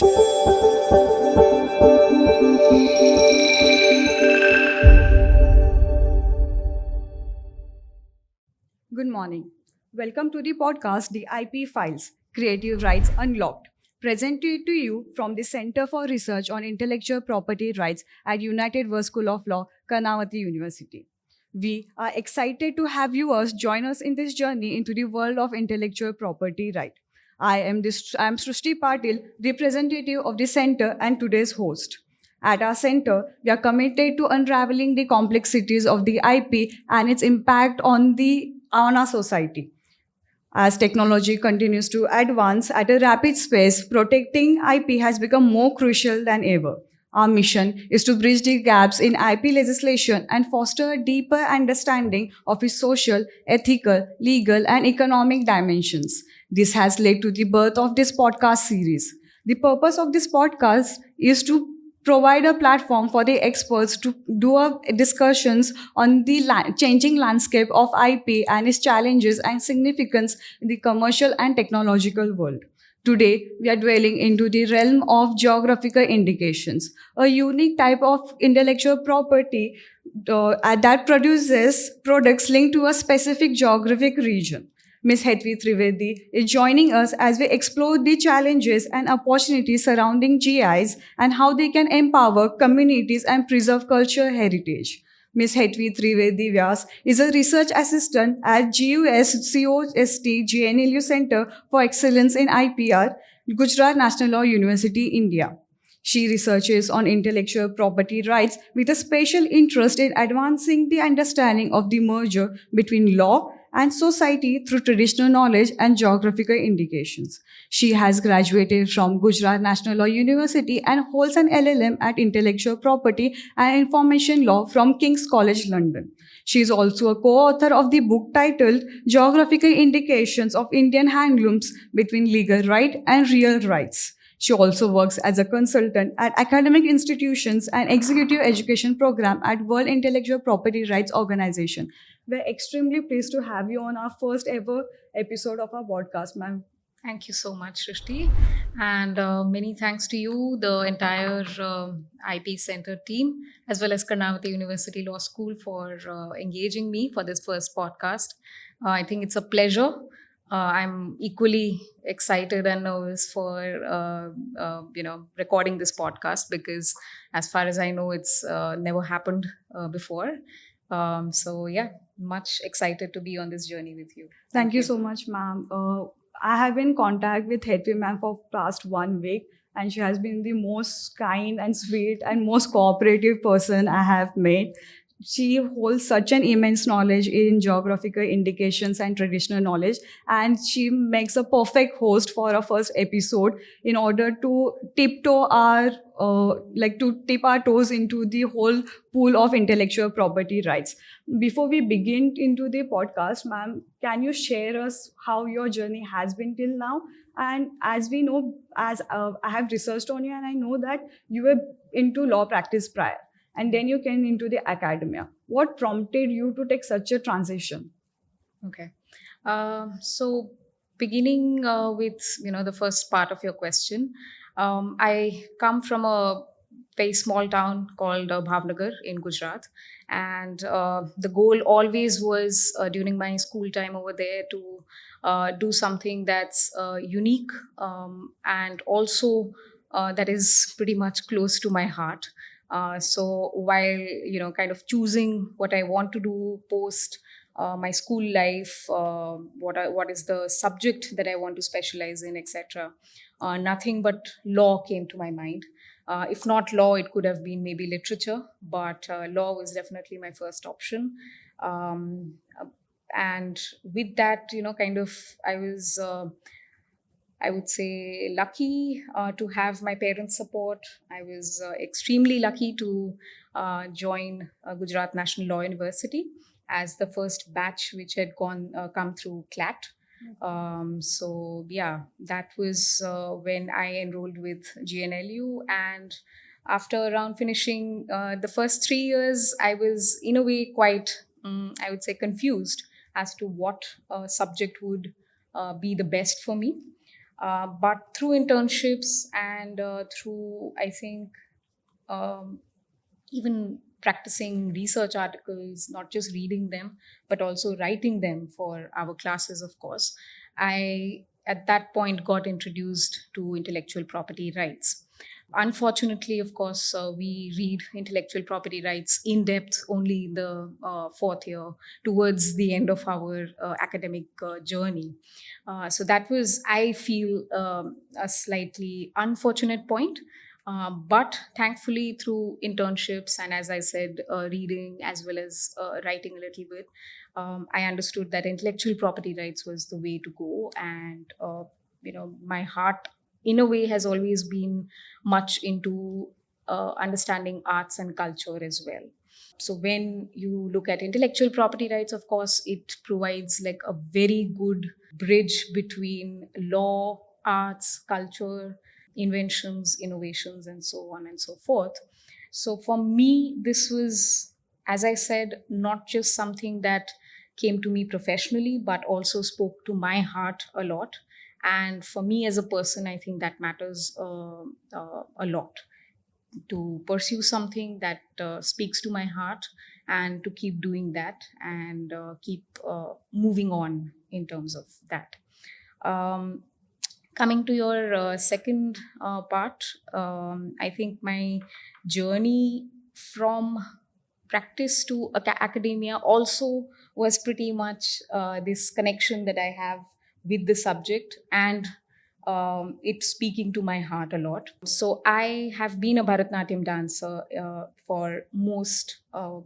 Good morning. Welcome to the podcast, The IP Files Creative Rights Unlocked, presented to you from the Center for Research on Intellectual Property Rights at United World School of Law, Karnavati University. We are excited to have viewers join us in this journey into the world of intellectual property right. I am Srushti Patil, representative of the center and today's host. At our center, we are committed to unraveling the complexities of the IP and its impact on our society. As technology continues to advance at a rapid pace, protecting IP has become more crucial than ever. Our mission is to bridge the gaps in IP legislation and foster a deeper understanding of its social, ethical, legal, and economic dimensions. This has led to the birth of this podcast series. The purpose of this podcast is to provide a platform for the experts to do discussions on the changing landscape of IP and its challenges and significance in the commercial and technological world. Today, we are dwelling into the realm of geographical indications, a unique type of intellectual property that produces products linked to a specific geographic region. Ms. Hetvi Trivedi is joining us as we explore the challenges and opportunities surrounding GIs and how they can empower communities and preserve cultural heritage. Ms. Hetvi Trivedi Vyas is a research assistant at GUS GNLU Center for Excellence in IPR, Gujarat National Law University, India. She researches on intellectual property rights with a special interest in advancing the understanding of the merger between law and society through traditional knowledge and geographical indications. She has graduated from Gujarat National Law University and holds an LLM at Intellectual Property and Information Law from King's College London. She is also a co-author of the book titled Geographical Indications of Indian Handlooms Between Legal Right and Real Rights. She also works as a consultant at academic institutions and executive education program at World Intellectual Property Rights Organization. We're extremely pleased to have you on our first ever episode of our podcast, ma'am. Thank you so much, Srishti. And many thanks to you, the entire IP Center team, as well as Karnavati University Law School for engaging me for this first podcast. I think it's a pleasure. I'm equally excited and nervous for recording this podcast because, as far as I know, it's never happened before. So yeah, much excited to be on this journey with you. Thank you so much, ma'am. I have been in contact with Hetvi ma'am for past 1 week, and she has been the most kind and sweet and most cooperative person I have met. She holds such an immense knowledge in geographical indications and traditional knowledge, and she makes a perfect host for our first episode in order to tiptoe our to tip our toes into the whole pool of intellectual property rights. Before we begin into the podcast, ma'am, can you share us how your journey has been till now? And as we know, as I have researched on you, and I know that you were into law practice prior, and then you came into the academia. What prompted you to take such a transition? Okay. So beginning with the first part of your question, I come from a very small town called Bhavnagar in Gujarat, and the goal always was during my school time over there to do something that's unique and also that is pretty much close to my heart. So while kind of choosing what I want to do post my school life, what is the subject that I want to specialize in, etc. Nothing but law came to my mind. If not law, it could have been maybe literature, but law was definitely my first option. Um, and with that, kind of, I was. I would say lucky to have my parents' support. I was extremely lucky to join Gujarat National Law University as the first batch which had come through CLAT. So yeah, that was when I enrolled with GNLU, and after around finishing the first 3 years, I was in a way quite, I would say, confused as to what subject would be the best for me. But through internships and through, I think, um, even practicing research articles, not just reading them, but also writing them for our classes, of course, I at that point got introduced to intellectual property rights. Unfortunately, of course, we read intellectual property rights in depth only in the fourth year, towards the end of our academic journey. So that was, I feel, a slightly unfortunate point. But thankfully, through internships and, as I said, reading as well as writing a little bit, I understood that intellectual property rights was the way to go. And my heart, in a way, has always been much into understanding arts and culture as well. So when you look at intellectual property rights, of course, it provides like a very good bridge between law, arts, culture, inventions, innovations, and so on and so forth. So for me, this was, as I said, not just something that came to me professionally, but also spoke to my heart a lot. And for me as a person, I think that matters a lot, to pursue something that speaks to my heart, and to keep doing that, and keep moving on in terms of that. Um, Coming to your second part, I think my journey from practice to academia also was pretty much this connection that I have with the subject, and it's speaking to my heart a lot. So I have been a Bharatnatyam dancer for most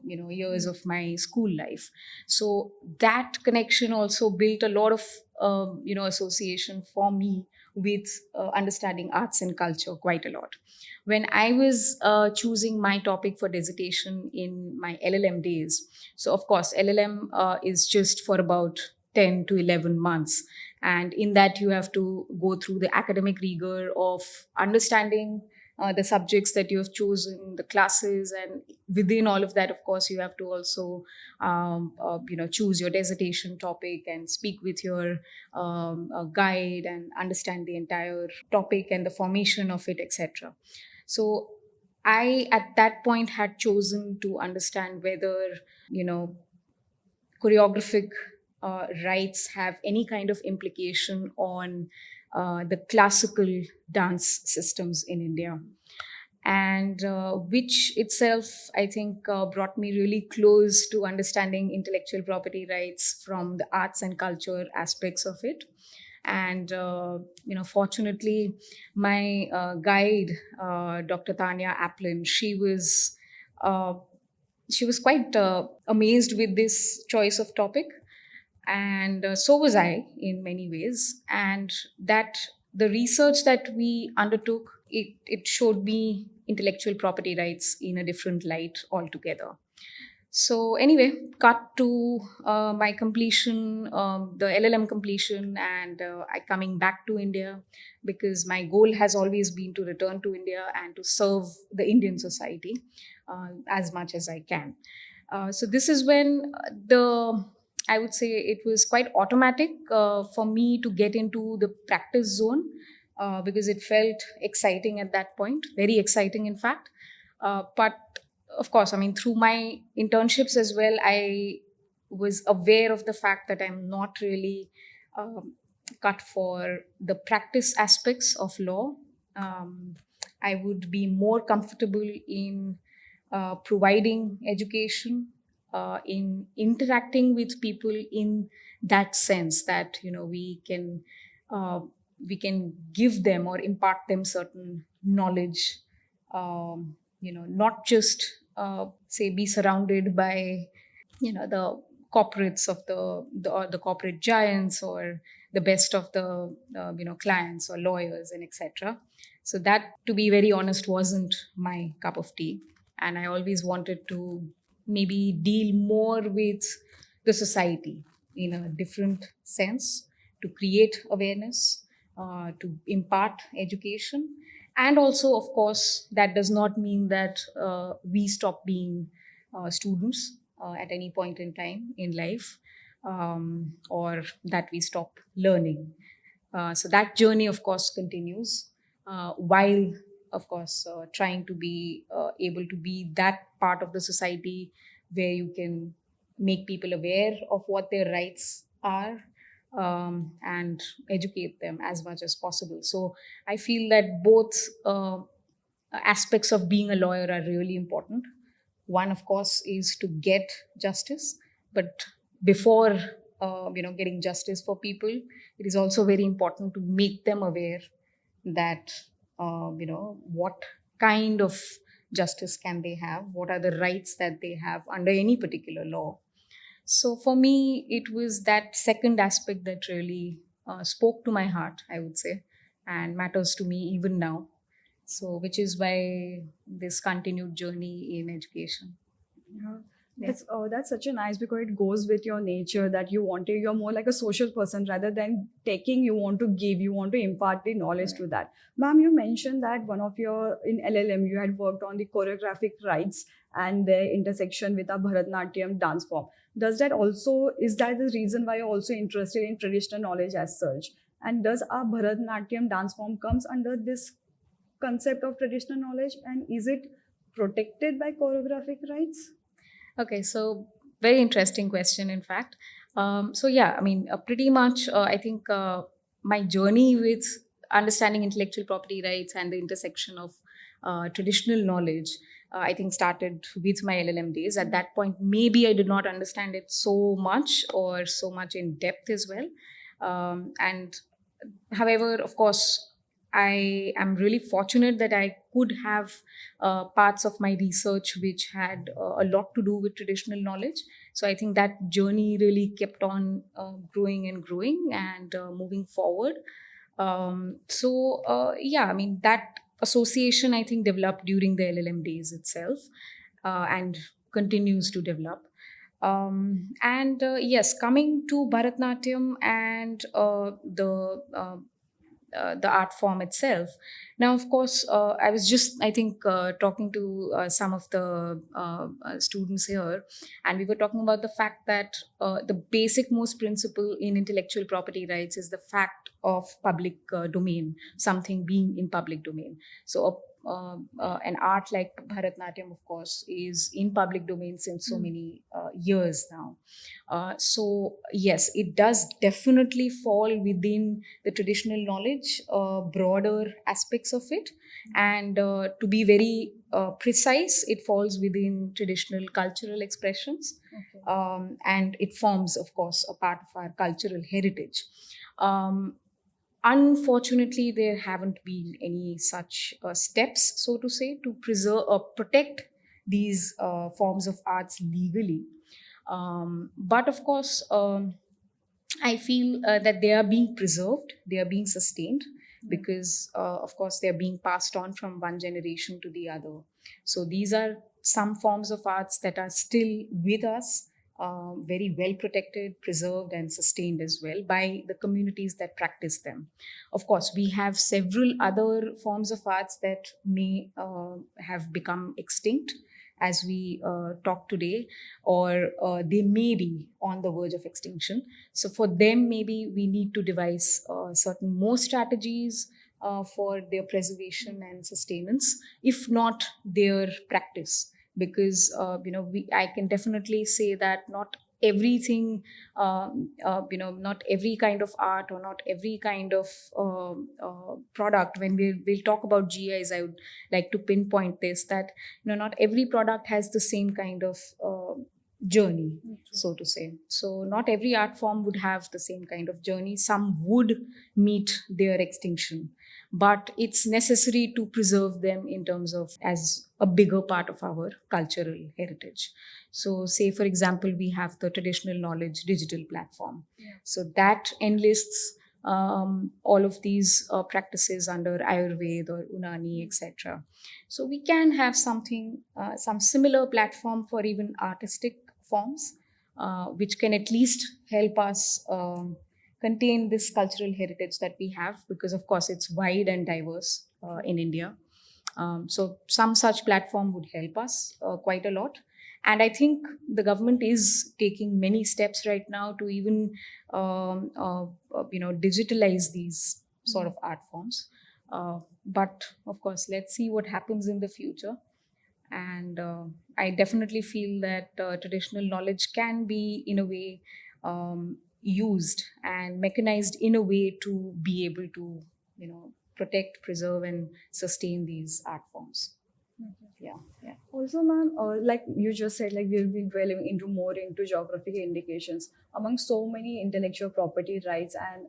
years of my school life. So that connection also built a lot of association for me with understanding arts and culture quite a lot. When I was choosing my topic for dissertation in my LLM days, so of course, LLM is just for about 10 to 11 months. And in that, you have to go through the academic rigor of understanding the subjects that you have chosen, the classes, and within all of that, of course, you have to also choose your dissertation topic and speak with your guide and understand the entire topic and the formation of it, etc. So I, at that point, had chosen to understand whether, you know, choreographic rights have any kind of implication on the classical dance systems in India. And which itself, I think, brought me really close to understanding intellectual property rights from the arts and culture aspects of it. And fortunately, my guide, Dr. Tanya Applin, uh, she was quite amazed with this choice of topic, and so was I in many ways. And that the research that we undertook, it showed me intellectual property rights in a different light altogether. So anyway, cut to my completion, the LLM completion, and I coming back to India, because my goal has always been to return to India and to serve the Indian society as much as I can. So this is when the I would say it was quite automatic for me to get into the practice zone, because it felt exciting at that point, very exciting, in fact. But of course, I mean, through my internships as well, I was aware of the fact that I'm not really um, cut for the practice aspects of law. Um, I would be more comfortable in providing education, in interacting with people in that sense that uh, we can give them or impart them certain knowledge, not just say be surrounded by the corporates of or the corporate giants, or the best of the clients or lawyers and etc. So that, to be very honest, wasn't my cup of tea. And I always wanted to maybe deal more with the society in a different sense, to create awareness, to impart education. And also, of course, that does not mean that we stop being students at any point in time in life, or that we stop learning. So that journey, of course, continues while, of course, trying to be able to be that part of the society where you can make people aware of what their rights are, and educate them as much as possible. So I feel that both aspects of being a lawyer are really important. One, of course, is to get justice, but before getting justice for people, it is also very important to make them aware that what kind of justice can they have, what are the rights that they have under any particular law. So for me, it was that second aspect that really spoke to my heart, I would say, and matters to me even now. So, which is why this continued journey in education. Yeah. Yeah. That's such a nice, because it goes with your nature that you're more like a social person rather than taking. You want to give, you want to impart the knowledge Right. to that. Ma'am, you mentioned that one of your in LLM you had worked on the choreographic rights and their intersection with a Bharatnatyam dance form. Does that also is that the reason why you're also interested in traditional knowledge as such? And does our Bharatnatyam dance form comes under this concept of traditional knowledge, and is it protected by choreographic rights? Okay, so very interesting question, in fact. So yeah, I mean, pretty much, I think my journey with understanding intellectual property rights and the intersection of traditional knowledge, I think started with my LLM days. At that point, maybe I did not understand it so much or so much in depth as well. And however, of course, I am really fortunate that I could have parts of my research which had a lot to do with traditional knowledge. So I think that journey really kept on growing and growing and moving forward. Yeah, I mean, that association, I think, developed during the LLM days itself, and continues to develop. And yes, coming to Bharatnatyam and the art form itself. Now, of course, I was just, I think, talking to some of the students here, and we were talking about the fact that the basic most principle in intellectual property rights is the fact of public domain, something being in public domain. So, an art like Bharatnatyam, of course, is in public domain since so many years now. So, yes, it does definitely fall within the traditional knowledge, broader aspects of it. And to be very precise, it falls within traditional cultural expressions. Okay. And it forms, of course, a part of our cultural heritage. Um, Unfortunately, there haven't been any such steps, so to say, to preserve or protect these forms of arts legally. But of course, I feel that they are being preserved, they are being sustained because, of course, they are being passed on from one generation to the other. So these are some forms of arts that are still with us, very well protected, preserved, and sustained as well by the communities that practice them. Of course, we have several other forms of arts that may have become extinct as we talk today, or they may be on the verge of extinction. So for them, maybe we need to devise certain more strategies for their preservation and sustenance, if not their practice. Because I can definitely say that not everything, not every kind of art or not every kind of product. When we'll talk about GIs, I would like to pinpoint this, that not every product has the same kind of journey, so to say. So not every art form would have the same kind of journey. Some would meet their extinction, but it's necessary to preserve them in terms of as a bigger part of our cultural heritage. So say, for example, we have the traditional knowledge digital platform. So that enlists all of these practices under Ayurveda or Unani, etc. So we can have something, some similar platform for even artistic forms, which can at least help us contain this cultural heritage that we have, because of course it's wide and diverse in India. So some such platform would help us quite a lot. And I think the government is taking many steps right now to even digitalize these sort of art forms. But of course, let's see what happens in the future. And I definitely feel that traditional knowledge can be, in a way, used and mechanized in a way to be able to, protect, preserve, and sustain these art forms. Yeah, yeah. Also, ma'am, like you just said, like we'll be dwelling into more into geographic indications among so many intellectual property rights, and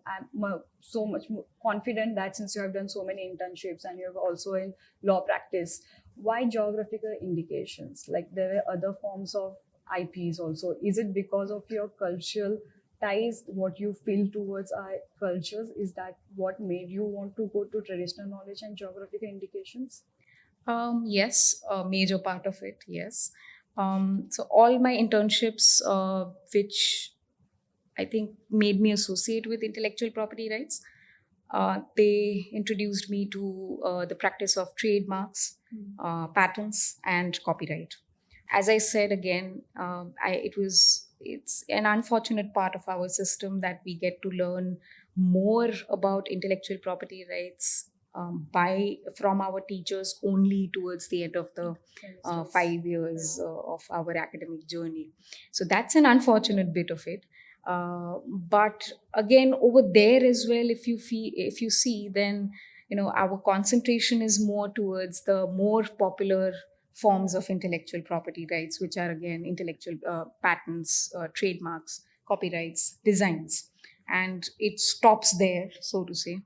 so much confident that since you have done so many internships and you have also in law practice, why geographical indications? Like there were other forms of IPs also. Is it because of your cultural ties, what you feel towards our cultures? Is that what made you want to go to traditional knowledge and geographical indications? Yes, a major part of it, yes. So all my internships, which I think made me associate with intellectual property rights, they introduced me to the practice of trademarks, patents, and copyright. As I said again, it's an unfortunate part of our system that we get to learn more about intellectual property rights by from our teachers only towards the end of the 5 years of our academic journey. So that's an unfortunate bit of it. But again, over there as well, if you see, then our concentration is more towards the more popular forms of intellectual property rights, which are again intellectual patents, trademarks, copyrights, designs, and it stops there, so to say.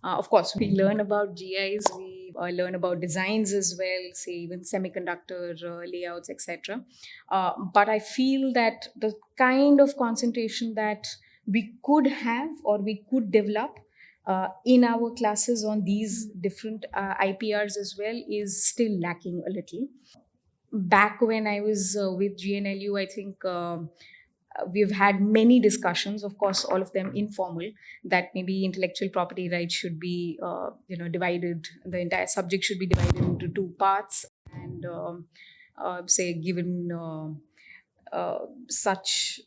Of course, we learn about GIs, we learn about designs as well, say even semiconductor layouts, etc. But I feel that the kind of concentration that we could have or we could develop in our classes on these different IPRs as well is still lacking a little. Back when I was with GNLU, I think we've had many discussions, of course, all of them informal, that maybe intellectual property rights should be, divided. The entire subject should be divided into two parts, and say given such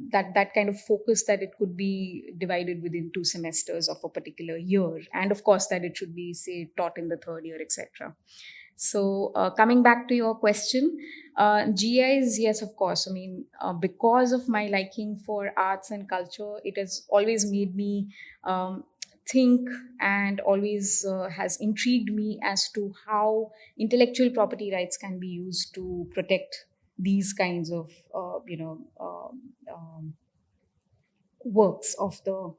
that kind of focus that it could be divided within 2 semesters of a particular year, and of course that it should be, say, taught in the third year, etc. So, coming back to your question, GIs, yes, of course. I mean, because of my liking for arts and culture, it has always made me think and always has intrigued me as to how intellectual property rights can be used to protect these kinds of, works of the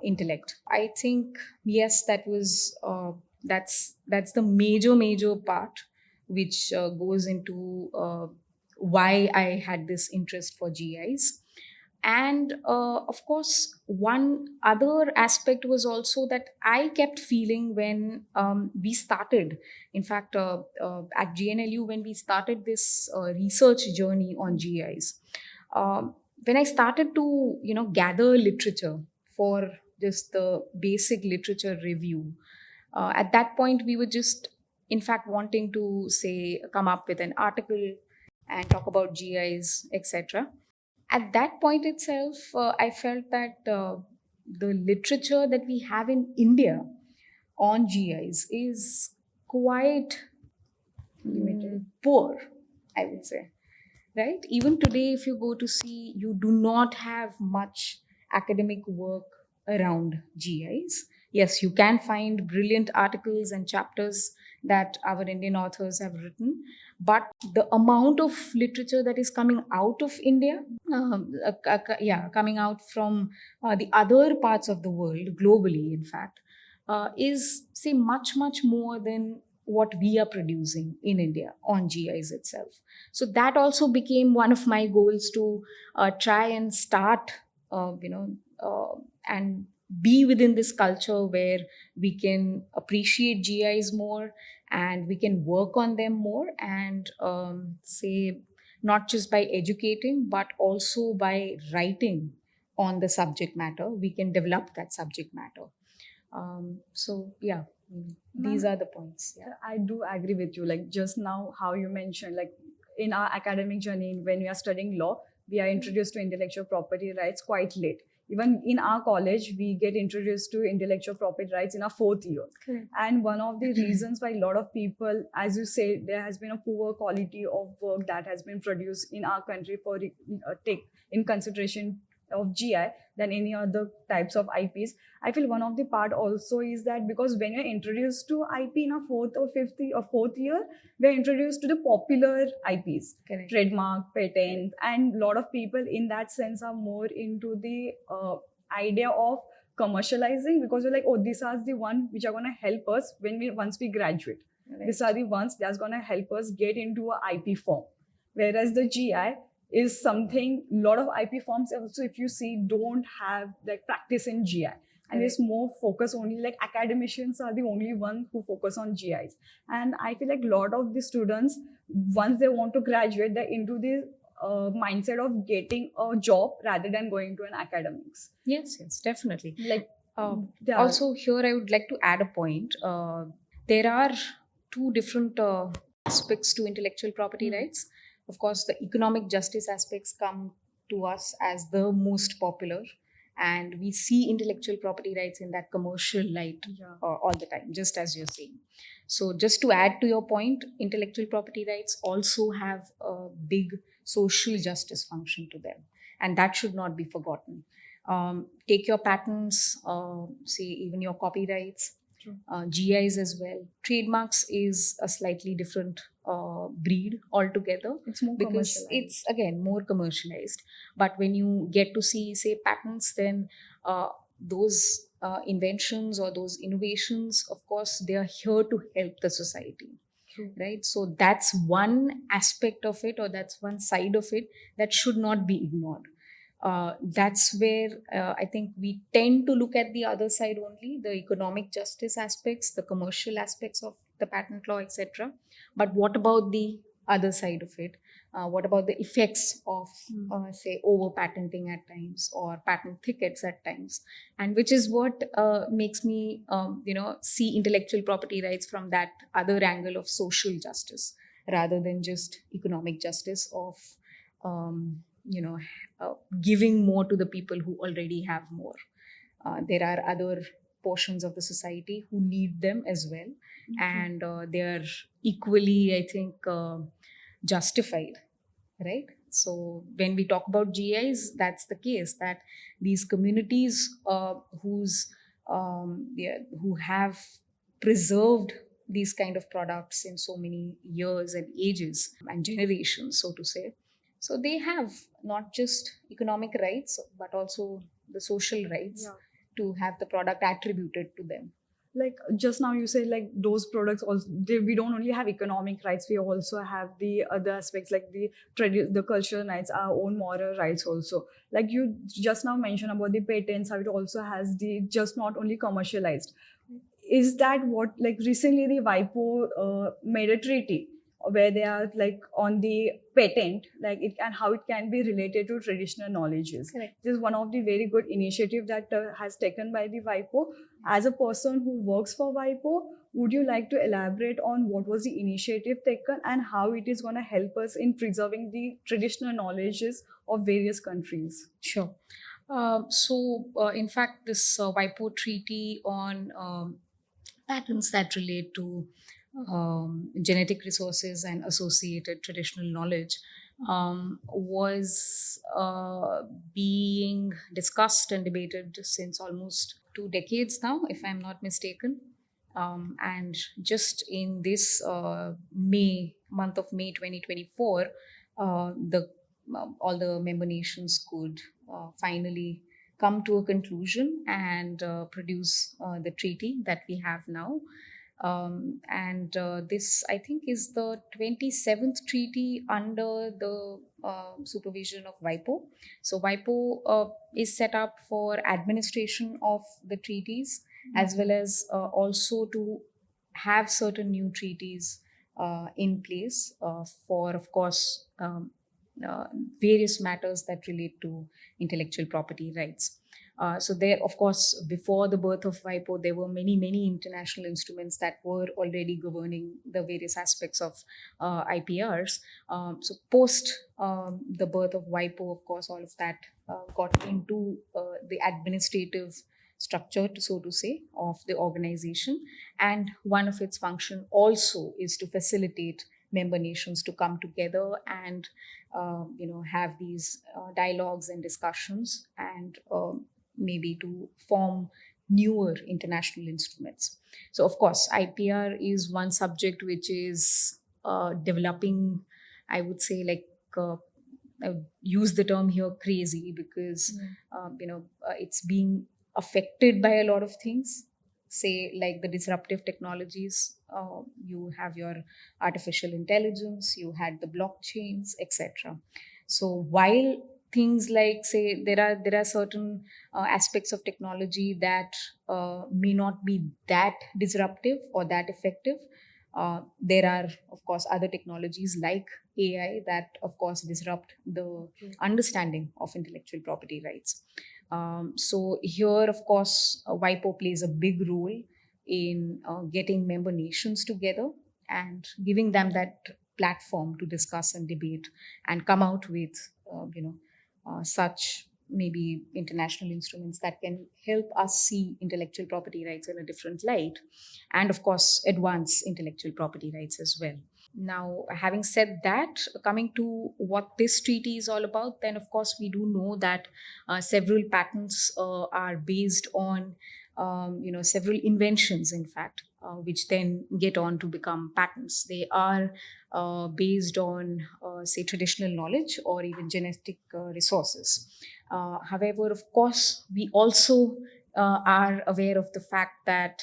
intellect. I think yes, that's the major part which goes into why I had this interest for GIs. And of course, one other aspect was also that I kept feeling when we started, in fact, at GNLU, when we started this research journey on GIs, when I started to, gather literature for just the basic literature review, at that point, we were just, in fact, wanting to say, come up with an article and talk about GIs, etc. At that point itself, I felt that the literature that we have in India on GIs is quite limited, poor, I would say. Right? Even today, if you go to see, you do not have much academic work around GIs. Yes, you can find brilliant articles and chapters that our Indian authors have written, but the amount of literature that is coming out of India, coming out from the other parts of the world, globally, in fact, is, say, much more than what we are producing in India on GIs itself. So that also became one of my goals to try and start, and be within this culture where we can appreciate GIs more and we can work on them more, and say, not just by educating but also by writing on the subject matter, we can develop that subject matter. So yeah, these Ma'am, are the points. Yeah. I do agree with you. Like just now, how you mentioned, like in our academic journey, when we are studying law, we are introduced to intellectual property rights quite late. Even in our college, we get introduced to intellectual property rights in our fourth year. Correct. And one of the reasons why a lot of people, as you say, there has been a poor quality of work that has been produced in our country for take in consideration of GI than any other types of IPs. I feel one of the part also is that because when you're introduced to IP in a fourth year, we're introduced to the popular IPs, Correct. trademark, patent, and a lot of people in that sense are more into the idea of commercializing, because you're like, oh, these are the one which are going to help us once we graduate. Right. These are the ones that's going to help us get into a IP form. Whereas the GI is something, a lot of IP forms also, if you see, don't have like practice in GI. And it's more focus only, like academicians are the only one who focus on GIs. And I feel like a lot of the students, once they want to graduate, they're into the mindset of getting a job rather than going to an academics. Yes, definitely. Like yeah. Also, here I would like to add a point. There are two different aspects to intellectual property rights. Of course, the economic justice aspects come to us as the most popular, and we see intellectual property rights in that commercial light all the time, just as you're saying. So, just to add to your point, intellectual property rights also have a big social justice function to them, and that should not be forgotten. Take your patents, say even your copyrights, GIs as well. Trademarks is a slightly different breed altogether. It's more because it's again more commercialized. But when you get to see, say, patents, then those inventions or those innovations, of course, they are here to help the society. True. Right? So that's one aspect of it, or that's one side of it that should not be ignored. That's where I think we tend to look at the other side only, the economic justice aspects, the commercial aspects of the patent law, etc. But what about the other side of it? What about the effects of, say, over patenting at times or patent thickets at times? And which is what makes me, see intellectual property rights from that other angle of social justice rather than just economic justice of, giving more to the people who already have more. There are other portions of the society who need them as well, and they are equally, I think, justified, right? So when we talk about GIs, that's the case, that these communities who have preserved these kind of products in so many years and ages and generations, so to say. So they have not just economic rights, but also the social rights to have the product attributed to them. Like just now you said, like those products also, we don't only have economic rights, we also have the other aspects, like the cultural rights, our own moral rights also. Like you just now mentioned about the patents, how it also has the just not only commercialized. Is that what, like recently the WIPO made a treaty where they are like on the patent, like it and how it can be related to traditional knowledges. Correct. This is one of the very good initiative that has taken by the WIPO. As a person who works for WIPO, would you like to elaborate on what was the initiative taken and how it is going to help us in preserving the traditional knowledges of various countries? Sure. In fact, this WIPO treaty on patents that relate to genetic resources and associated traditional knowledge was being discussed and debated since almost 2 decades now, if I'm not mistaken. And just in this month of May 2024, all the member nations could finally come to a conclusion and produce the treaty that we have now. This, I think, is the 27th treaty under the supervision of WIPO. So WIPO is set up for administration of the treaties, as well as also to have certain new treaties in place for, of course, various matters that relate to intellectual property rights. So there, of course, before the birth of WIPO, there were many international instruments that were already governing the various aspects of IPRs. So post the birth of WIPO, of course, all of that got into the administrative structure, so to say, of the organization. And one of its function also is to facilitate member nations to come together and have these dialogues and discussions, and maybe to form newer international instruments. So of course IPR is one subject which is developing, I would say, like I would use the term here crazy, because it's being affected by a lot of things, say like the disruptive technologies. You have your artificial intelligence, you had the blockchains, etc. So while things like, say, there are certain aspects of technology that may not be that disruptive or that effective, there are of course other technologies like AI that of course disrupt the understanding of intellectual property rights. So here, of course, WIPO plays a big role in getting member nations together and giving them that platform to discuss and debate and come out with, such maybe international instruments that can help us see intellectual property rights in a different light, and of course advance intellectual property rights as well. Now, having said that, coming to what this treaty is all about, then of course we do know that several patents are based on several inventions, in fact, which then get on to become patents. They are based on, say, traditional knowledge or even genetic resources. However, of course, we also are aware of the fact that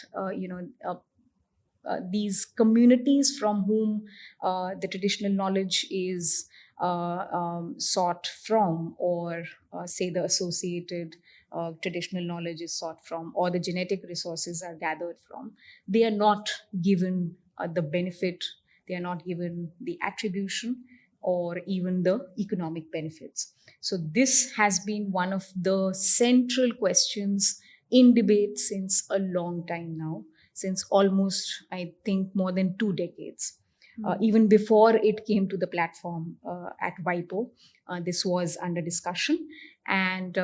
these communities from whom the traditional knowledge is sought from, or say the associated traditional knowledge is sought from, or the genetic resources are gathered from, they are not given the benefit, they are not given the attribution or even the economic benefits. So this has been one of the central questions in debate since a long time now, since almost, I think, more than 2 decades. Even before it came to the platform at WIPO, this was under discussion. And,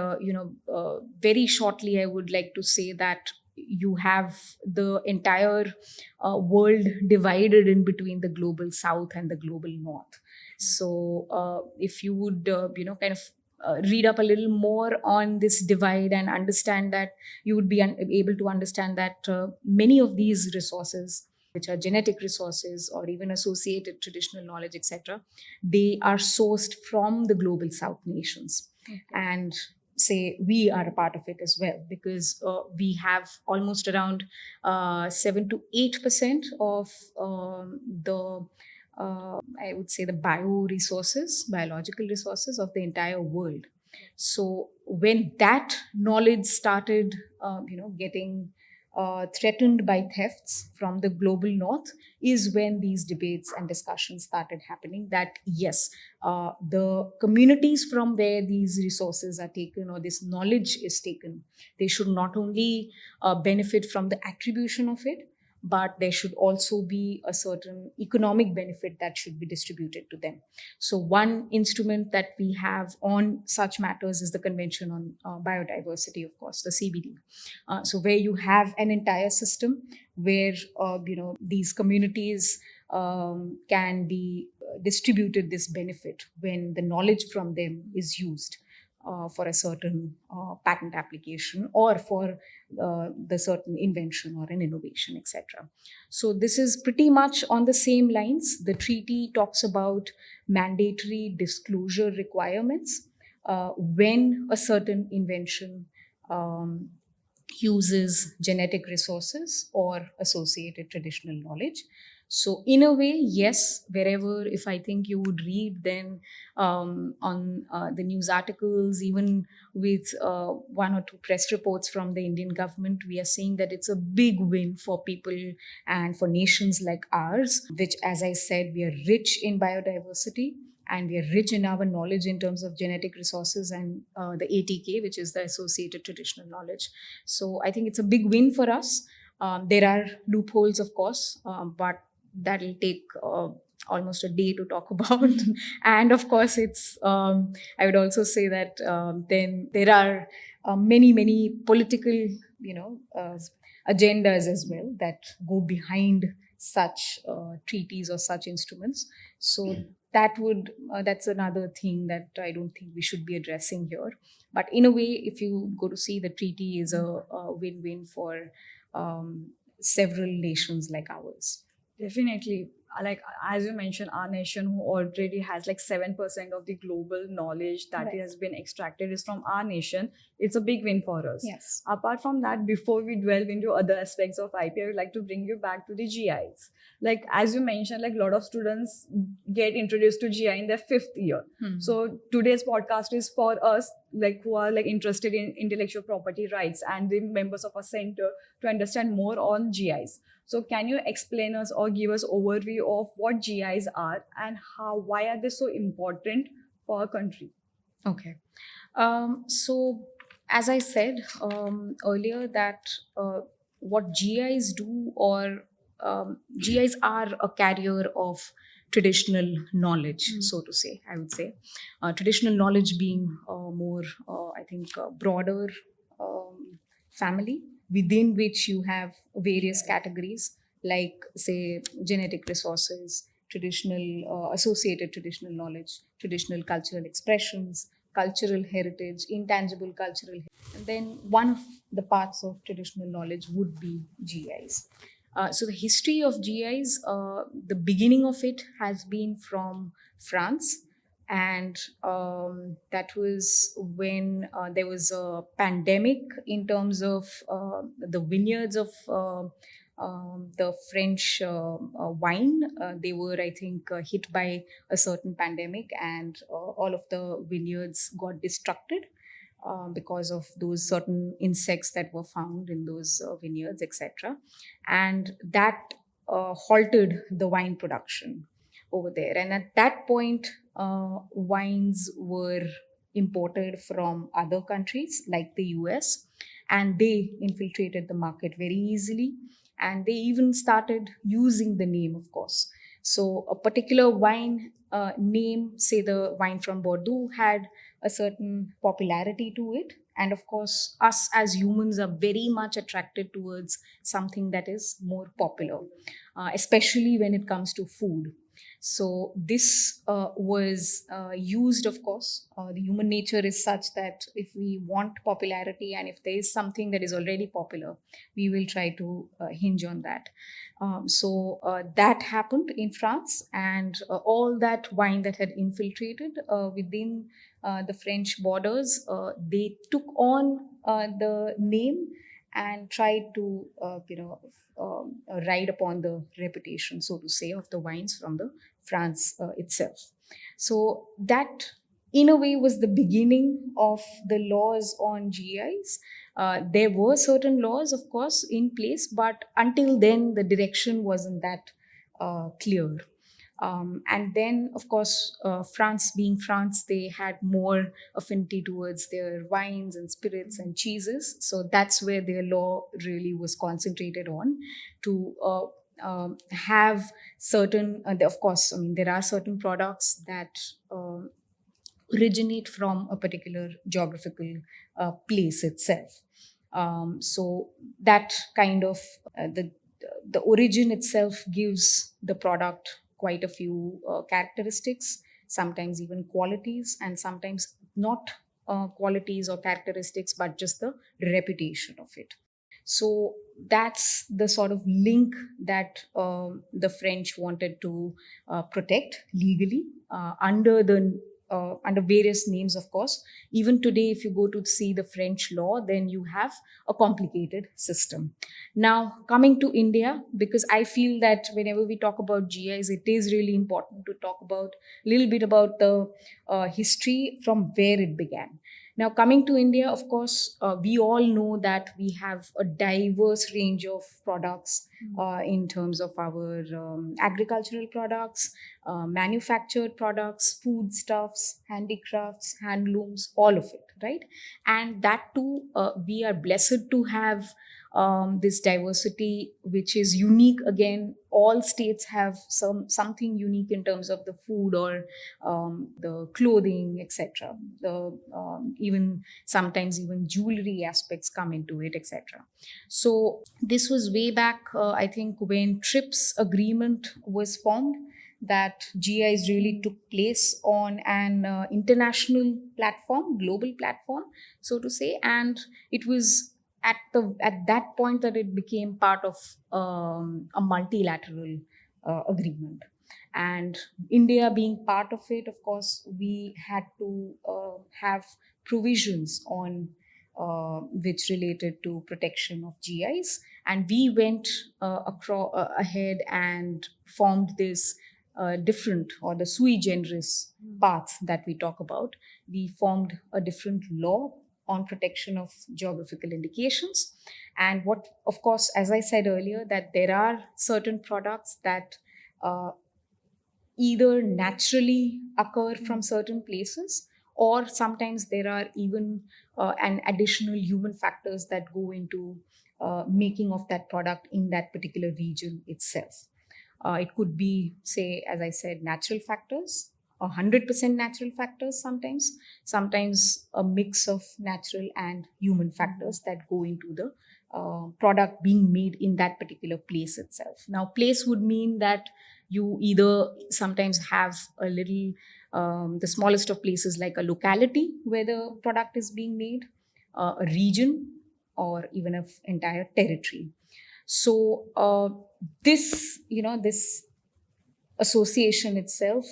very shortly, I would like to say that you have the entire world divided in between the global south and the global north. So, if you would, kind of read up a little more on this divide and understand that, you would be able to understand that many of these resources, which are genetic resources or even associated traditional knowledge, etc., they are sourced from the global south nations. Okay. And say we are a part of it as well, because we have almost around 7 to 8% of the I would say the biological resources of the entire world. So when that knowledge started, getting threatened by thefts from the global north, is when these debates and discussions started happening. That yes, the communities from where these resources are taken or this knowledge is taken, they should not only benefit from the attribution of it, but there should also be a certain economic benefit that should be distributed to them. So one instrument that we have on such matters is the Convention on Biodiversity, of course, the CBD. So where you have an entire system where these communities can be distributed this benefit when the knowledge from them is used for a certain patent application or for the certain invention or an innovation, etc. So this is pretty much on the same lines. The treaty talks about mandatory disclosure requirements when a certain invention uses genetic resources or associated traditional knowledge. So in a way, yes, wherever, if I think you would read then on the news articles, even with one or two press reports from the Indian government, we are seeing that it's a big win for people and for nations like ours, which, as I said, we are rich in biodiversity and we are rich in our knowledge in terms of genetic resources and the ATK, which is the associated traditional knowledge. So I think it's a big win for us. There are loopholes, of course, but that'll take almost a day to talk about. And of course, I would also say that then there are many political, agendas as well that go behind such treaties or such instruments. So that's another thing that I don't think we should be addressing here. But in a way, if you go to see, the treaty is a win-win for several nations like ours. Definitely. Like as you mentioned, our nation who already has like 7% of the global knowledge that Right. has been extracted is from our nation. It's a big win for us. Yes. Apart from that, before we delve into other aspects of IP, I would like to bring you back to the GIs. Like as you mentioned, like a lot of students get introduced to GI in their 5th year. So today's podcast is for us, like who are like interested in intellectual property rights and the members of our center to understand more on GIs. So can you explain us or give us overview of what GIs are and why are they so important for our country? Okay. So, as I said earlier, that what GIs do, or GIs are a carrier of traditional knowledge, so to say, I would say. Traditional knowledge being more, I think, broader family within which you have various categories, like, say, genetic resources, traditional associated traditional knowledge, traditional cultural expressions, cultural heritage, intangible cultural heritage. And then one of the parts of traditional knowledge would be GIs. So the history of GIs, the beginning of it has been from France, and that was when there was a pandemic in terms of the vineyards of the French wine. They were, I think, hit by a certain pandemic, and all of the vineyards got destructed because of those certain insects that were found in those vineyards, etc. And that halted the wine production over there. And at that point, wines were imported from other countries like the US, and they infiltrated the market very easily. And they even started using the name, of course. So, a particular wine name, say the wine from Bordeaux, had a certain popularity to it. And of course, us as humans are very much attracted towards something that is more popular, especially when it comes to food. So this was used, of course. The human nature is such that if we want popularity, and if there is something that is already popular, we will try to hinge on that. So that happened in France, and all that wine that had infiltrated within the French borders, they took on the name and tried to, ride upon the reputation, so to say, of the wines from the France itself. So that, in a way, was the beginning of the laws on GIs. There were certain laws, of course, in place, but until then, the direction wasn't that clear. And then, of course, France being France, they had more affinity towards their wines and spirits and cheeses. So that's where their law really was concentrated on, to have certain, of course, I mean, there are certain products that originate from a particular geographical place itself. So that kind of the origin itself gives the product quite a few characteristics, sometimes even qualities, and sometimes not qualities or characteristics, but just the reputation of it. So that's the sort of link that the French wanted to protect legally under various names, of course. Even today, if you go to see the French law, then you have a complicated system. Now, coming to India, because I feel that whenever we talk about GIs, it is really important to talk about a little bit about the history from where it began. Now, coming to India, of course, we all know that we have a diverse range of products in terms of our agricultural products, manufactured products, foodstuffs, handicrafts, handlooms, all of it, right? And that too, we are blessed to have this diversity, which is unique. Again, all states have something unique in terms of the food or the clothing, etc. The even sometimes even jewelry aspects come into it, etc. So this was way back, I think, when TRIPS agreement was formed, that GIs really took place on an international platform, global platform, so to say, and it was at that point that it became part of a multilateral agreement. And India being part of it, of course, we had to have provisions on which related to protection of GIs, and we went ahead and formed this different, or the sui generis path that we talk about. We formed a different law on protection of geographical indications. And what, of course, as I said earlier, that there are certain products that either naturally occur from certain places, or sometimes there are even an additional human factors that go into making of that product in that particular region itself. It could be, say, as I said, natural factors, 100% natural factors sometimes, sometimes a mix of natural and human factors that go into the product being made in that particular place itself. Now, place would mean that you either sometimes have a little, the smallest of places, like a locality where the product is being made, a region, or even an entire territory. So this, this association itself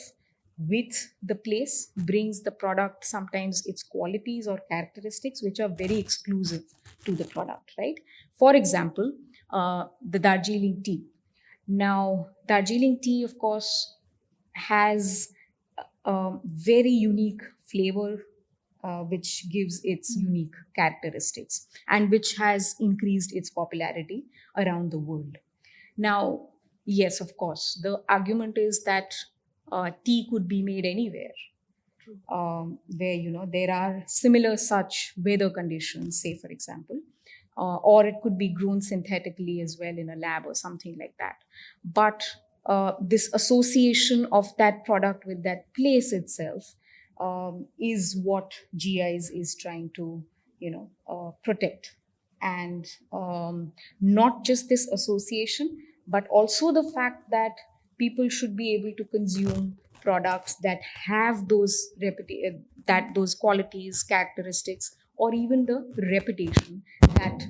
with the place brings the product sometimes its qualities or characteristics which are very exclusive to the product, right? For example, the Darjeeling tea. Now, Darjeeling tea, of course, has a very unique flavor, which gives its unique characteristics and which has increased its popularity around the world. Now, yes, of course, the argument is that tea could be made anywhere, where there are similar such weather conditions, say for example, or it could be grown synthetically as well in a lab or something like that. But this association of that product with that place itself is what GIs is trying to protect. And not just this association, but also the fact that people should be able to consume products that have those qualities, characteristics, or even the reputation that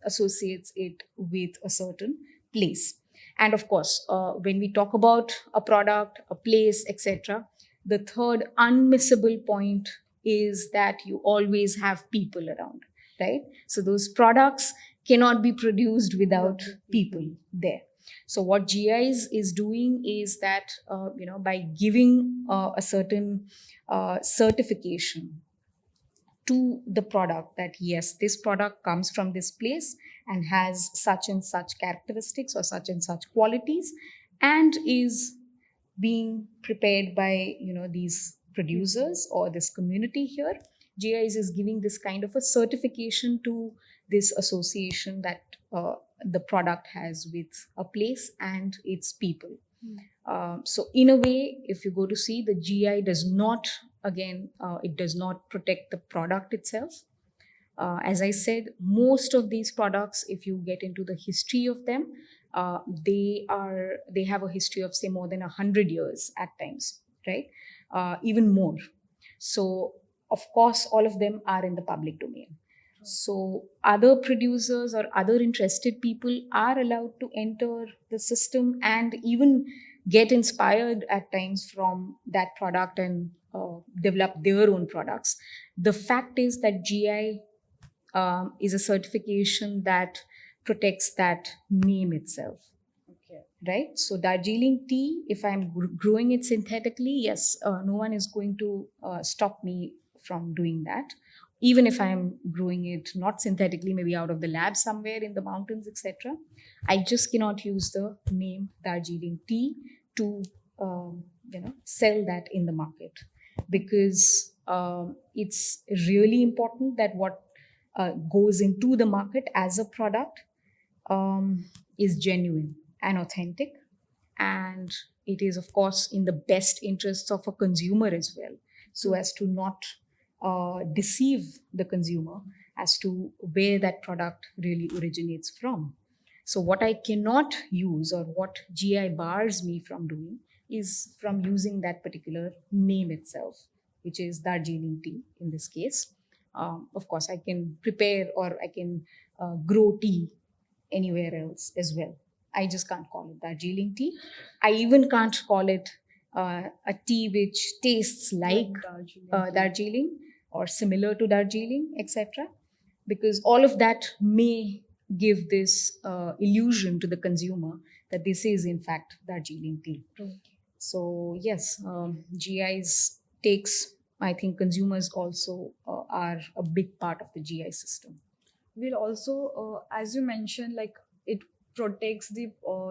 associates it with a certain place. And of course, when we talk about a product, a place, etc., the third unmissable point is that you always have people around, right? So those products cannot be produced without people there. So what GIs is doing is that by giving a certain certification to the product, that yes, this product comes from this place and has such and such characteristics or such and such qualities, and is being prepared by these producers or this community here. GIs is giving this kind of a certification to this association that the product has with a place and its people. So in a way, if you go to see, the GI does not, again, it does not protect the product itself. As I said, most of these products, if you get into the history of them, they have a history of, say, more than 100 years at times, right? Even more. So of course, all of them are in the public domain. So other producers or other interested people are allowed to enter the system and even get inspired at times from that product and develop their own products. The fact is that GI is a certification that protects that name itself. Okay. Right? So Darjeeling tea, if I'm growing it synthetically, yes, no one is going to stop me from doing that. Even if I'm growing it not synthetically, maybe out of the lab somewhere in the mountains, etc., I just cannot use the name Darjeeling tea to sell that in the market, because it's really important that what goes into the market as a product um, is genuine and authentic, and it is of course in the best interests of a consumer as well, so as to not deceive the consumer as to where that product really originates from. So what I cannot use, or what GI bars me from doing, is from using that particular name itself, which is Darjeeling tea in this case. Of course I can prepare, or I can grow tea anywhere else as well. I just can't call it Darjeeling tea. I even can't call it a tea which tastes like Darjeeling or similar to Darjeeling, etc., because all of that may give this illusion to the consumer that this is in fact Darjeeling tea. So yes, GIs takes, I think consumers also are a big part of the GI system. Will also, as you mentioned, like it protects the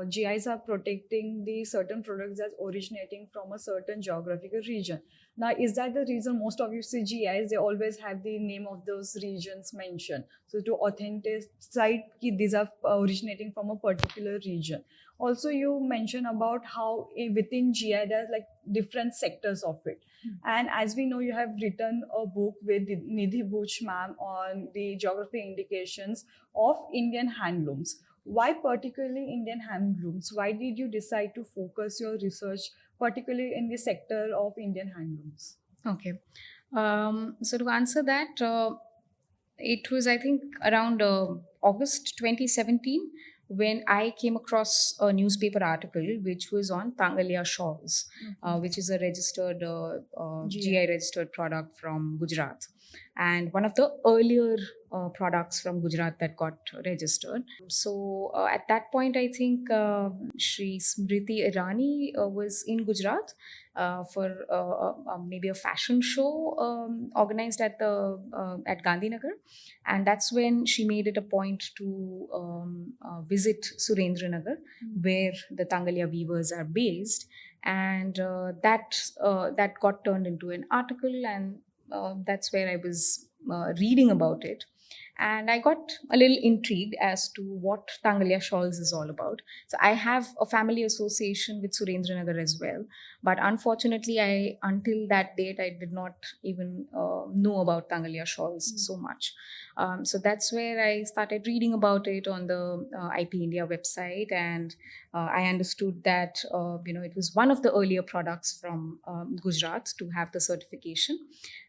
GIs are protecting the certain products that's originating from a certain geographical region. Now, is that the reason most of you see GIs? They always have the name of those regions mentioned. So to authenticate these are originating from a particular region. Also, you mentioned about how within GI there's like different sectors of it. And as we know, you have written a book with Nidhi Buch ma'am on the geography indications of Indian handlooms. Why particularly Indian handlooms? Why did you decide to focus your research particularly in the sector of Indian handlooms? Okay. So to answer that, it was, I think, around August 2017 when I came across a newspaper article which was on Tangalia shawls, which is a registered GI registered product from Gujarat, and one of the earlier products from Gujarat that got registered. So at that point, I think Shri Smriti Irani was in Gujarat for maybe a fashion show organized at Gandhinagar, and that's when she made it a point to visit Surendranagar, where the Tangalia weavers are based, and that got turned into an article, and that's where I was reading about it. And I got a little intrigued as to what Tangalia shawls is all about. So I have a family association with Surendranagar as well, but unfortunately, until that date I did not even know about Tangalia shawls so much. So that's where I started reading about it on the IP India website, and I understood that it was one of the earlier products from Gujarat to have the certification.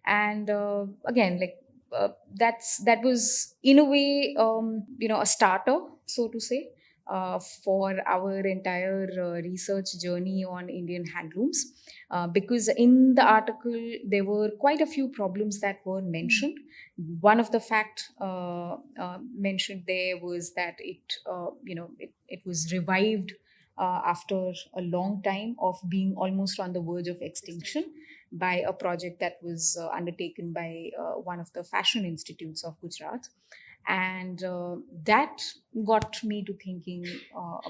And again, like that was in a way a starter, so to say, for our entire research journey on Indian handlooms, because in the article there were quite a few problems that were mentioned. One of the fact mentioned there was that it was revived after a long time of being almost on the verge of extinction by a project that was undertaken by one of the fashion institutes of Gujarat. And that got me to thinking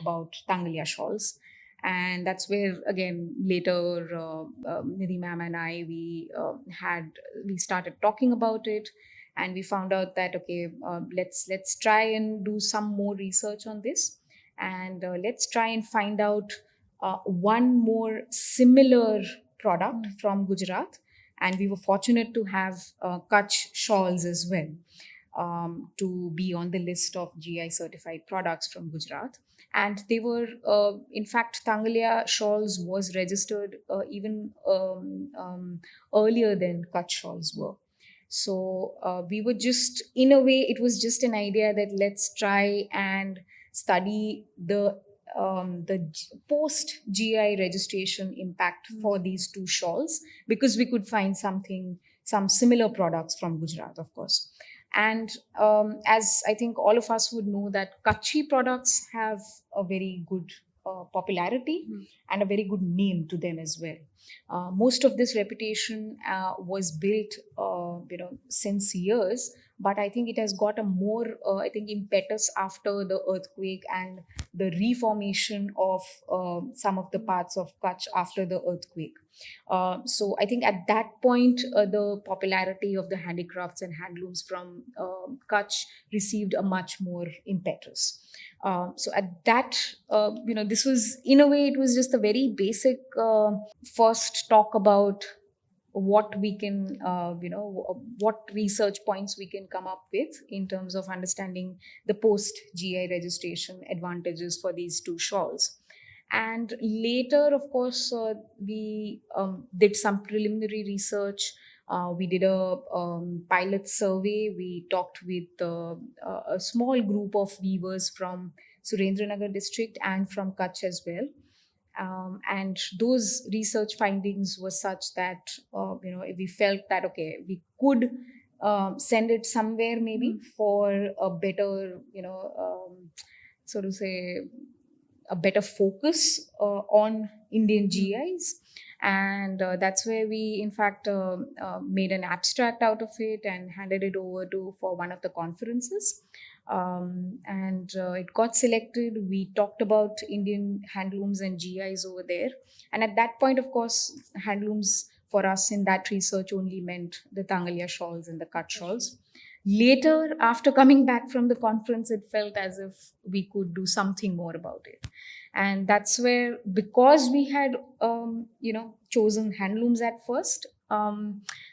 about Tangalia shawls. And that's where, again, later Nidhi ma'am and I, we started talking about it, and we found out that okay, let's try and do some more research on this, and let's try and find out one more similar product from Gujarat. And we were fortunate to have Kutch shawls as well, to be on the list of GI certified products from Gujarat. And they were, in fact, Tangalia shawls was registered even earlier than Kutch shawls were. So we were just, in a way, it was just an idea that let's try and study the post GI registration impact for these two shawls, because we could find some similar products from Gujarat, of course. And as I think all of us would know, that Kutchi products have a very good popularity and a very good name to them as well. Most of this reputation was built, since years, but I think it has got a more, impetus after the earthquake and the reformation of some of the parts of Kutch after the earthquake. So I think at that point, the popularity of the handicrafts and handlooms from Kutch received a much more impetus. So at that, this was, in a way, it was just a very basic first talk about what we can, what research points we can come up with in terms of understanding the post GI registration advantages for these two shawls. And later, of course, we did some preliminary research. We did a pilot survey. We talked with a small group of weavers from Surendranagar district and from Kutch as well. And those research findings were such that we felt that okay, we could send it somewhere maybe for a better, so to say, a better focus on Indian GIs. And that's where we, in fact, made an abstract out of it and handed it over to for one of the conferences. And it got selected. We talked about Indian handlooms and GIs over there. And at that point, of course, handlooms for us in that research only meant the Tangalia shawls and the Kutch shawls. Later, after coming back from the conference, it felt as if we could do something more about it. And that's where, because we had, chosen handlooms at first,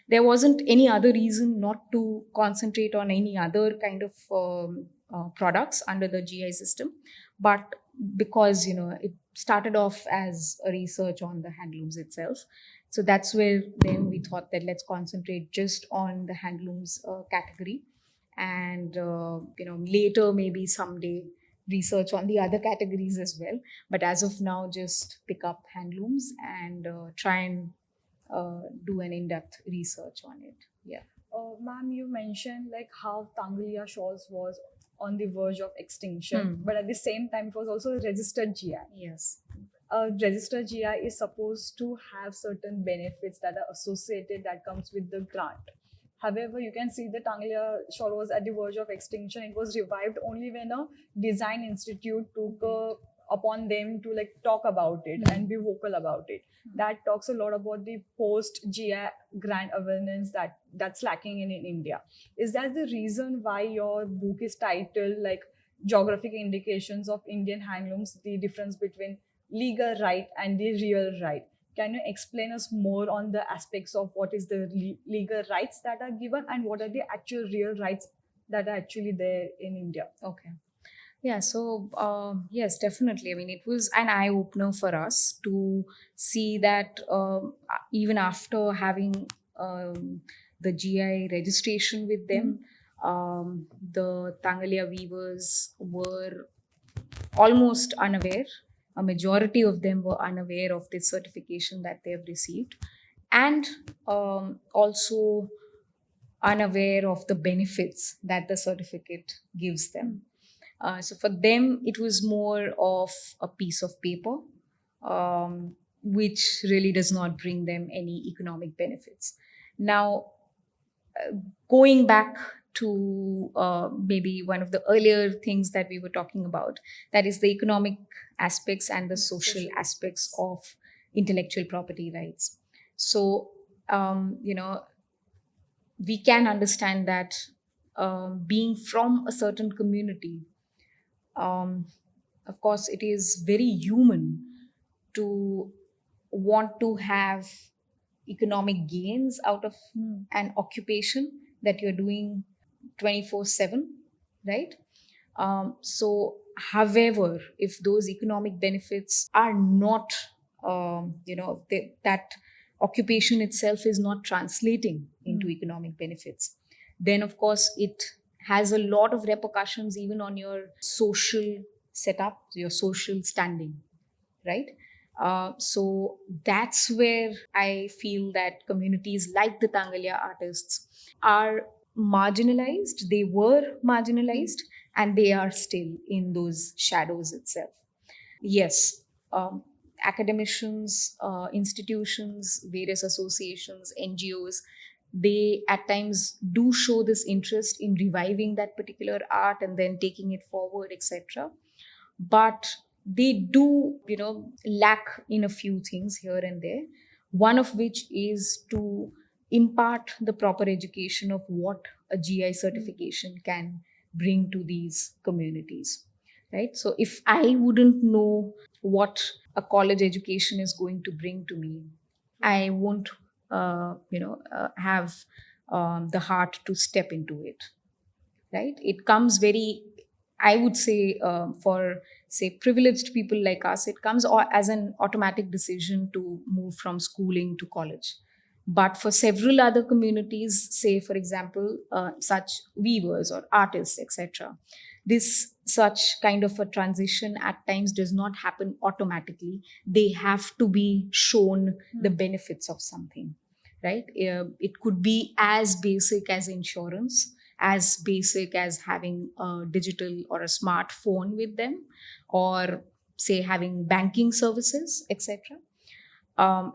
there wasn't any other reason not to concentrate on any other kind of products under the GI system. But because, it started off as a research on the handlooms itself. So that's where then we thought that let's concentrate just on the handlooms category. And, later, maybe someday, research on the other categories as well. But as of now, just pick up handlooms and try and do an in-depth research on it. Yeah. Ma'am, you mentioned like how Tangalia shawls was on the verge of extinction, but at the same time, it was also a registered GI. Yes. A registered GI is supposed to have certain benefits that are associated that comes with the grant. However, you can see the Tangalia shawl was at the verge of extinction. It was revived only when a design institute took upon them to like talk about it and be vocal about it. That talks a lot about the post GI grant awareness that's lacking in India. Is that the reason why your book is titled like Geographic Indications of Indian Handlooms, the difference between legal right and the real right? Can you explain us more on the aspects of what is the legal rights that are given and what are the actual real rights that are actually there in India? Okay. Yeah, so yes, definitely. I mean, it was an eye opener for us to see that even after having the GI registration with them, the Tangalia weavers were almost unaware. A majority of them were unaware of this certification that they have received, and also unaware of the benefits that the certificate gives them. So for them, it was more of a piece of paper, which really does not bring them any economic benefits. Now, going back to maybe one of the earlier things that we were talking about, that is the economic aspects and the social aspects of intellectual property rights. So, we can understand that being from a certain community, of course, it is very human to want to have economic gains out of an occupation that you're doing 24/7, right? So, however, if those economic benefits are not, that occupation itself is not translating into economic benefits, then of course it has a lot of repercussions even on your social setup, your social standing, right? So that's where I feel that communities like the Tangalia artists are marginalized. They were marginalized and they are still in those shadows itself. Yes, academicians, institutions, various associations, NGOs, they at times do show this interest in reviving that particular art and then taking it forward, etc. But they do, lack in a few things here and there. One of which is to impart the proper education of what a GI certification can bring to these communities, right? So if I wouldn't know what a college education is going to bring to me, I won't, have the heart to step into it, right? It comes very, I would say, for say privileged people like us, it comes as an automatic decision to move from schooling to college. But for several other communities, say for example, such weavers or artists, etc., this such kind of a transition at times does not happen automatically. They have to be shown the benefits of something, right? It could be as basic as insurance, as basic as having a digital or a smartphone with them, or say having banking services, etc.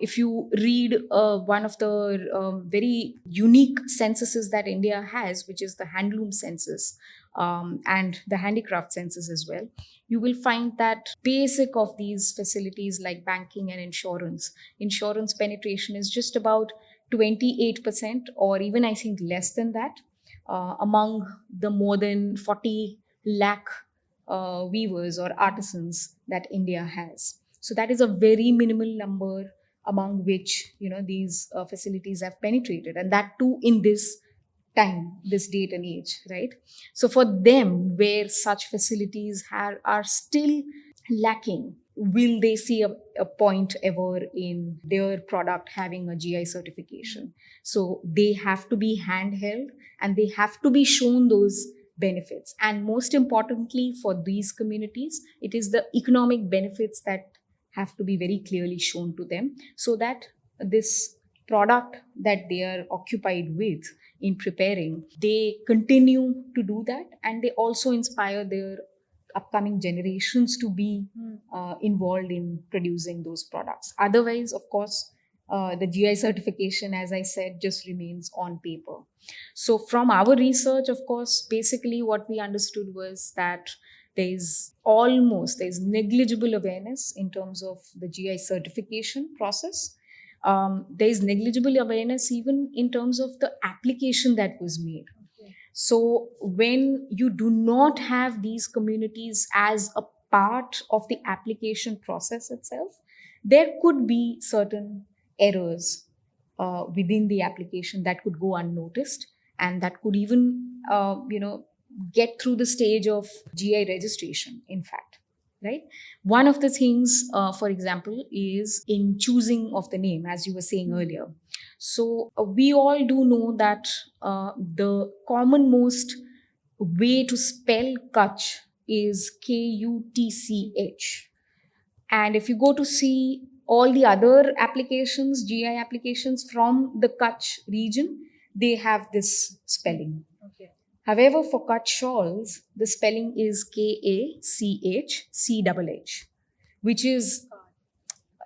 If you read one of the very unique censuses that India has, which is the handloom census, and the handicraft census as well, you will find that basic of these facilities like banking and insurance penetration is just about 28%, or even I think less than that, among the more than 40 lakh weavers or artisans that India has. So that is a very minimal number among which these facilities have penetrated, and that too in this time, this date and age, right? So for them, where such facilities are still lacking, will they see a point ever in their product having a GI certification? So they have to be handheld and they have to be shown those benefits. And most importantly, for these communities, it is the economic benefits that have to be very clearly shown to them, so that this product that they are occupied with in preparing, they continue to do that, and they also inspire their upcoming generations to be involved in producing those products. Otherwise, of course, the GI certification, as I said, just remains on paper. So from our research, of course, basically what we understood was that there's negligible awareness in terms of the GI certification process. There's negligible awareness even in terms of the application that was made. So when you do not have these communities as a part of the application process itself, there could be certain errors within the application that could go unnoticed, and that could even get through the stage of GI registration, in fact. Right. One of the things, for example, is in choosing of the name, as you were saying earlier. So we all do know that the commonmost way to spell Kutch is Kutch. And if you go to see all the other applications, GI applications from the Kutch region, they have this spelling. Okay. However, for Kutch shawls, the spelling is Kachchh, which is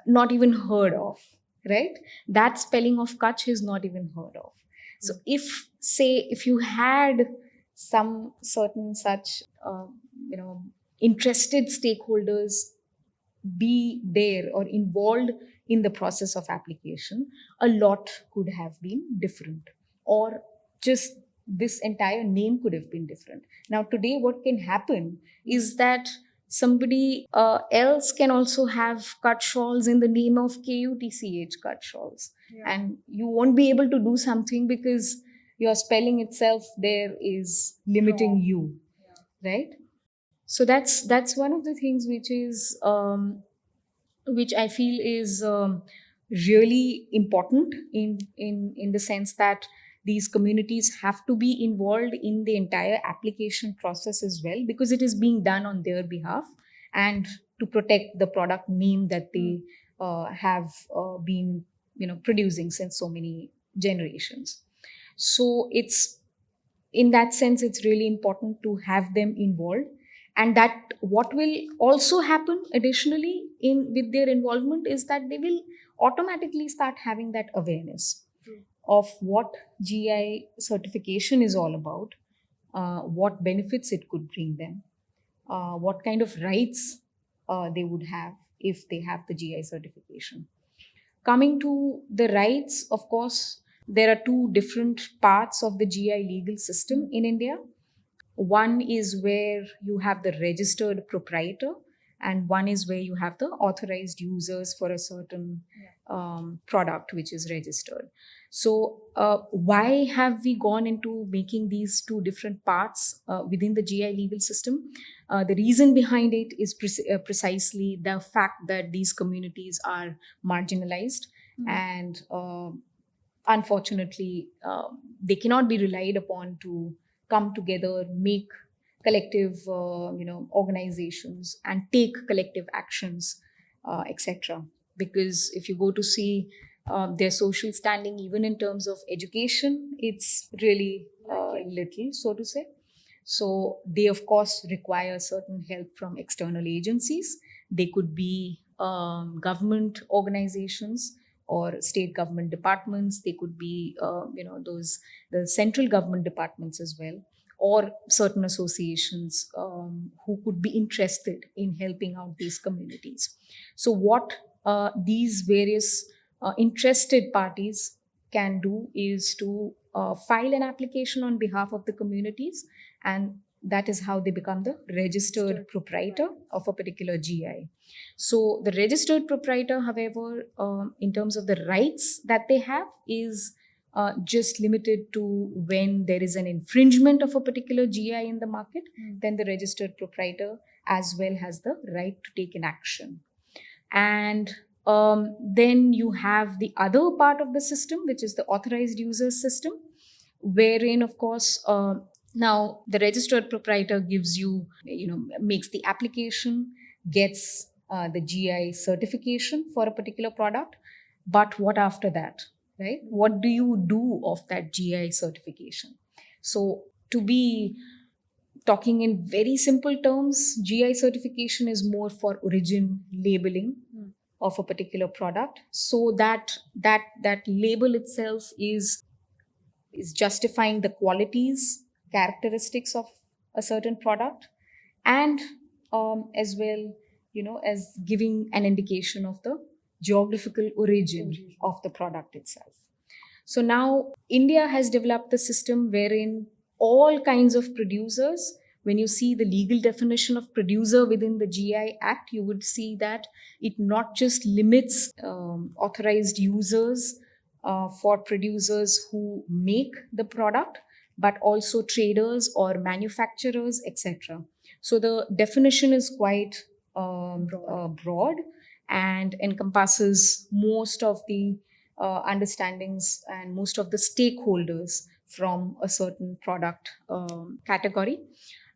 not even heard of, right? That spelling of Kutch is not even heard of. So if you had some certain such, interested stakeholders be there or involved in the process of application, a lot could have been different, or just this entire name could have been different. Now today what can happen is that somebody else can also have Kutch shawls in the name of Kutch Kutch shawls. Yeah. And you won't be able to do something because your spelling itself there is limiting Wrong. you, right? So that's one of the things which I feel is really important in the sense that these communities have to be involved in the entire application process as well, because it is being done on their behalf, and to protect the product name that they have been producing since so many generations. So it's, in that sense, it's really important to have them involved. And that what will also happen additionally in with their involvement is that they will automatically start having that awareness of what GI certification is all about, what benefits it could bring them, what kind of rights they would have if they have the GI certification. Coming to the rights, of course, there are two different parts of the GI legal system in India. One is where you have the registered proprietor, and one is where you have the authorized users for a certain product which is registered. So, why have we gone into making these two different parts within the GI legal system? The reason behind it is precisely the fact that these communities are marginalized and unfortunately they cannot be relied upon to come together, make collective organizations and take collective actions, etc. Because if you go to see their social standing, even in terms of education, it's really little, so to say. So they, of course, require certain help from external agencies. They could be government organizations or state government departments. They could be, those the central government departments as well, or certain associations who could be interested in helping out these communities. So, what these various interested parties can do is to file an application on behalf of the communities, and that is how they become the registered proprietor of a particular GI. So, the registered proprietor, however, in terms of the rights that they have, is just limited to when there is an infringement of a particular GI in the market, then the registered proprietor as well has the right to take an action. And then you have the other part of the system, which is the authorized users system, wherein, of course, now the registered proprietor gives you, makes the application, gets the GI certification for a particular product. But what after that, right? What do you do of that GI certification? So, to be talking in very simple terms, GI certification is more for origin labeling of a particular product, so that label itself is justifying the qualities, characteristics of a certain product, and as well, as giving an indication of the geographical origin of the product itself. So now India has developed a system wherein all kinds of producers, when you see the legal definition of producer within the GI Act, you would see that it not just limits authorized users for producers who make the product, but also traders or manufacturers, etc. So the definition is quite broad and encompasses most of the understandings and most of the stakeholders from a certain product category.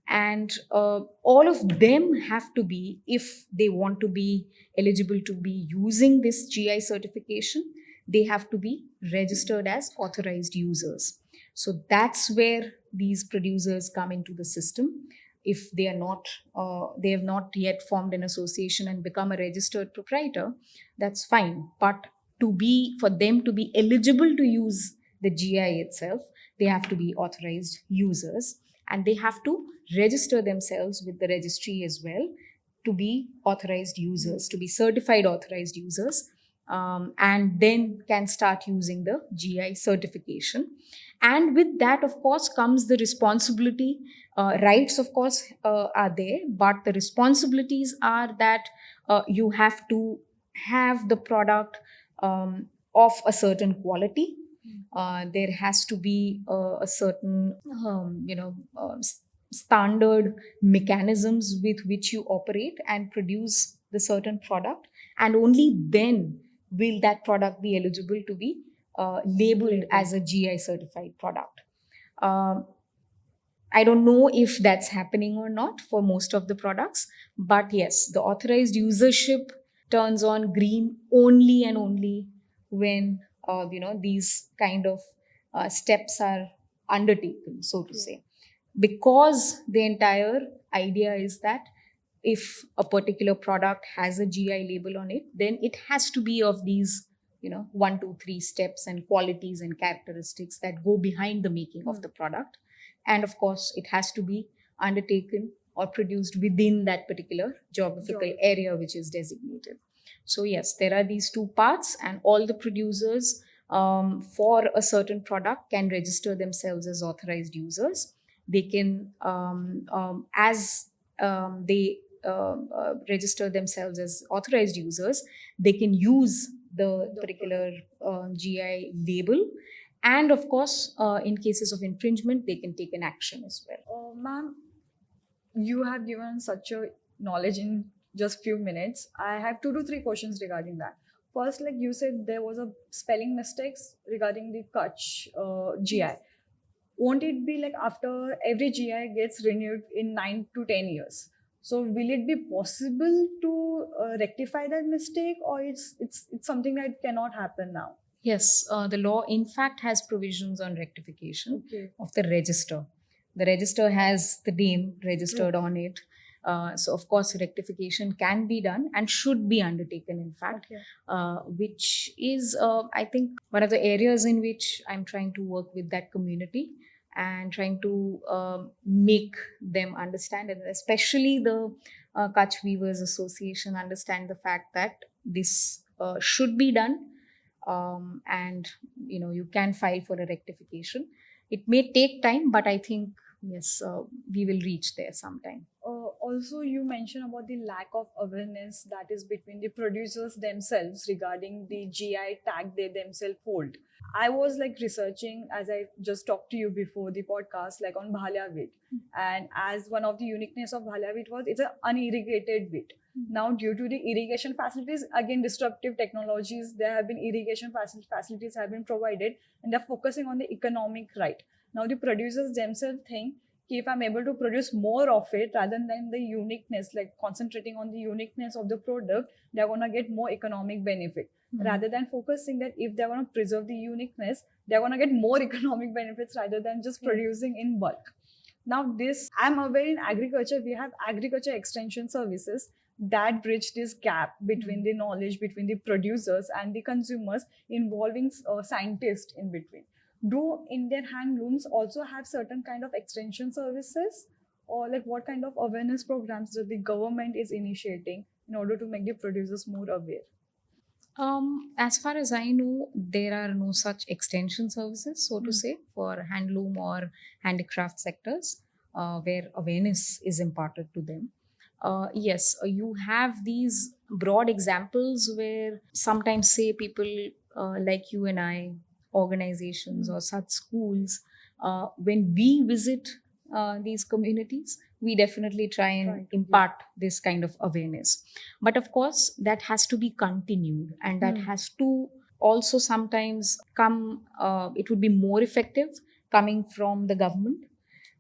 And all of them have to be, if they want to be eligible to be using this GI certification, they have to be registered as authorized users. So that's where these producers come into the system. If they are not, they have not yet formed an association and become a registered proprietor, that's fine. But for them to be eligible to use the GI itself, they have to be authorized users, and they have to register themselves with the registry as well to be authorized users, to be certified authorized users, and then can start using the GI certification. And with that, of course, comes the responsibility. Rights, of course, are there, but the responsibilities are that you have to have the product of a certain quality. There has to be a certain, standard mechanisms with which you operate and produce the certain product, and only then will that product be eligible to be labeled as a GI certified product. I don't know if that's happening or not for most of the products, but yes, the authorized usership turns on green only and only when these kind of steps are undertaken, so to say, because the entire idea is that if a particular product has a GI label on it, then it has to be of these, 1, 2, 3 steps and qualities and characteristics that go behind the making of the product. And of course, it has to be undertaken or produced within that particular geographical area which is designated. So, yes, there are these two parts, and all the producers for a certain product can register themselves as authorized users. They can, as they register themselves as authorized users, they can use the particular GI label. And of course, in cases of infringement, they can take an action as well. Ma'am, you have given such a knowledge in just few minutes. I have 2 to 3 questions regarding that. First, like you said, there was a spelling mistakes regarding the Kutch GI. Won't it be like after every GI gets renewed in 9 to 10 years? So will it be possible to rectify that mistake, or it's something that cannot happen now? Yes, the law in fact has provisions on rectification Okay. of the register. The register has the name registered on it. So, of course, rectification can be done and should be undertaken, in fact, Okay. which is, I think, one of the areas in which I'm trying to work with that community and trying to make them understand, and especially the Kutch Weavers Association understand the fact that this should be done. And you can file for a rectification. It may take time, but I think yes, we will reach there sometime. Also, you mentioned about the lack of awareness that is between the producers themselves regarding the GI tag they themselves hold. I was like researching, as I just talked to you before the podcast, like on Bhalia wheat. And as one of the uniqueness of Bhalia wheat was it's an unirrigated wheat. Now, due to the irrigation facilities, again, disruptive technologies, there have been irrigation facilities have been provided, and they're focusing on the economic right. Now, the producers themselves think if I'm able to produce more of it rather than the uniqueness, like concentrating on the uniqueness of the product, they're going to get more economic benefit. Rather than focusing that if they're going to preserve the uniqueness, they're going to get more economic benefits rather than just producing in bulk. Now, this I'm aware in agriculture, we have agriculture extension services that bridge this gap between the knowledge between the producers and the consumers, involving scientists in between. Do Indian handlooms also have certain kind of extension services, or like what kind of awareness programs that the government is initiating in order to make the producers more aware? As far as I know, there are no such extension services, so to say, for handloom or handicraft sectors where awareness is imparted to them. Yes, you have these broad examples where sometimes, say, people like you and I, organizations or such schools, when we visit these communities, we definitely try and Right, impart this kind of awareness. But of course, that has to be continued, and that has to also sometimes come, it would be more effective coming from the government.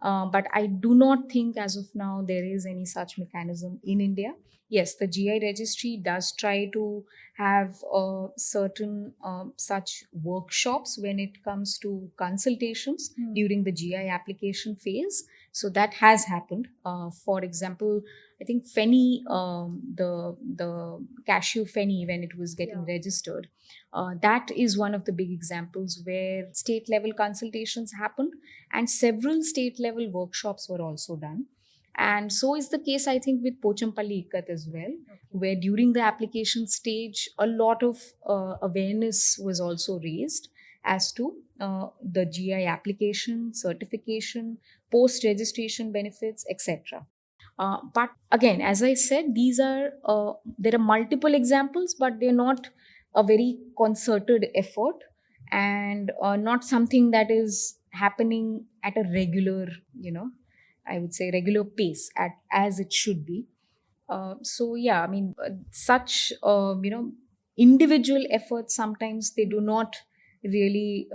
But I do not think as of now there is any such mechanism in India. Yes, the GI registry does try to have certain such workshops when it comes to consultations during the GI application phase. So that has happened. For example, I think Feni, the cashew Feni, when it was getting registered, that is one of the big examples where state level consultations happened, and several state level workshops were also done. And so is the case, I think, with Pochampalli Ikat as well, where during the application stage, a lot of awareness was also raised as to the GI application, certification, post registration benefits, etc. But again, as I said, these are there are multiple examples, but they're not a very concerted effort, and not something that is happening at a regular, I would say regular pace at as it should be. So yeah, I mean, such individual efforts sometimes they do not really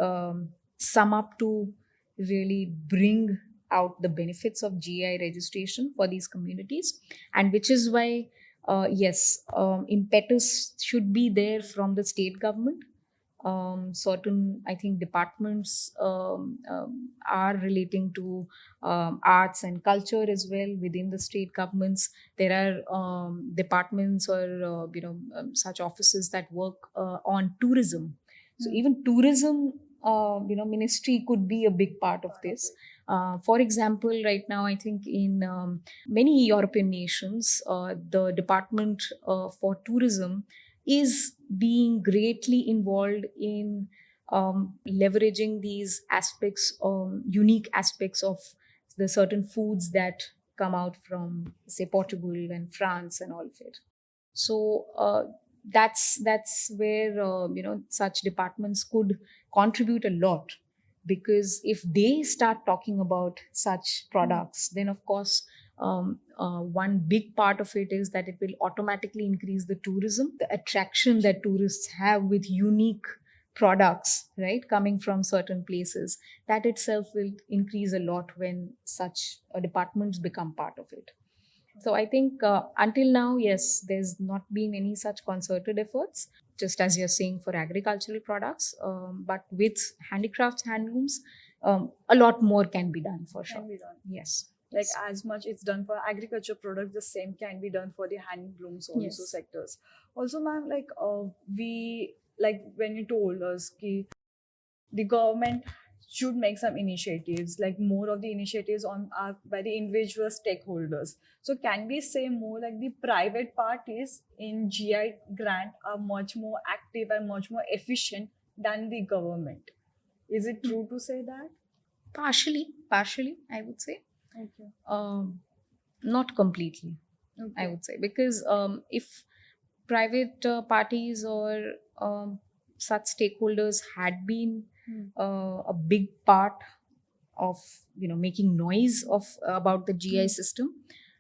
sum up to really bring out the benefits of GI registration for these communities, and which is why yes, impetus should be there from the state government Certain, I think, departments are relating to arts and culture as well within the state governments. There are departments or such offices that work on tourism. So even tourism, ministry could be a big part of this. For example, right now, I think in many European nations, the department for tourism is being greatly involved in leveraging these aspects, unique aspects of the certain foods that come out from, say, Portugal and France and all of it. So that's where such departments could contribute a lot, because if they start talking about such products, then of course one big part of it is that it will automatically increase the tourism, the attraction that tourists have with unique products, right, coming from certain places. That itself will increase a lot when such departments become part of it. So I think until now, yes, there's not been any such concerted efforts, just as you're saying for agricultural products. But with handicrafts, handlooms, a lot more can be done for sure. Can be done. Yes. Like as much it's done for agriculture products, the same can be done for the handlooms also Yes. sectors. Also, ma'am, like we like when you told us ki the government should make some initiatives, like more of the initiatives on by the individual stakeholders. So can we say more like the private parties in GI grant are much more active and much more efficient than the government? Is it true to say that? Partially, I would say. Okay. Not completely, I would say, because if private parties or such stakeholders had been a big part of making noise of about the GI system,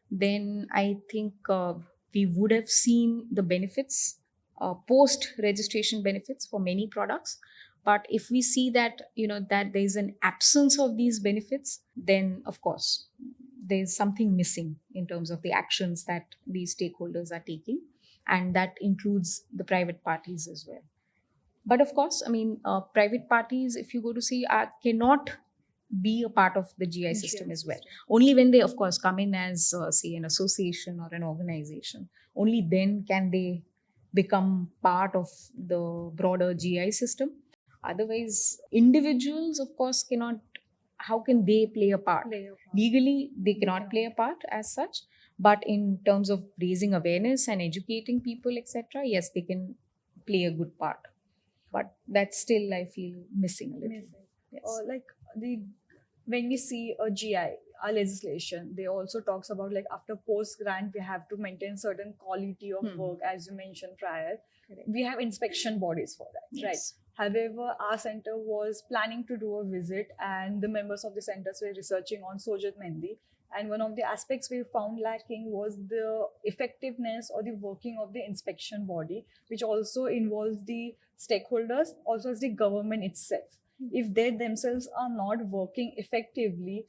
then I think we would have seen the benefits, post registration benefits for many products. But if we see that that there is an absence of these benefits, then of course there's something missing in terms of the actions that these stakeholders are taking, and that includes the private parties as well. But of course, I mean, private parties, if you go to see, cannot be a part of the GI system as well. Only when they, of course, come in as, say, an association or an organization, only then can they become part of the broader GI system. Otherwise, individuals, of course, cannot. How can they play a part? Legally, they cannot play a part as such. But in terms of raising awareness and educating people, etc., yes, they can play a good part. But that's still, I feel, missing a little. Yes. Like the when we see a GI, our legislation, they also talks about like after post grant we have to maintain certain quality of work, as you mentioned prior. Correct. We have inspection bodies for that, Yes. right? However, our center was planning to do a visit, and the members of the centers were researching on Sojat Mendi. And one of the aspects we found lacking was the effectiveness or the working of the inspection body, which also involves the stakeholders, also as the government itself. If they themselves are not working effectively,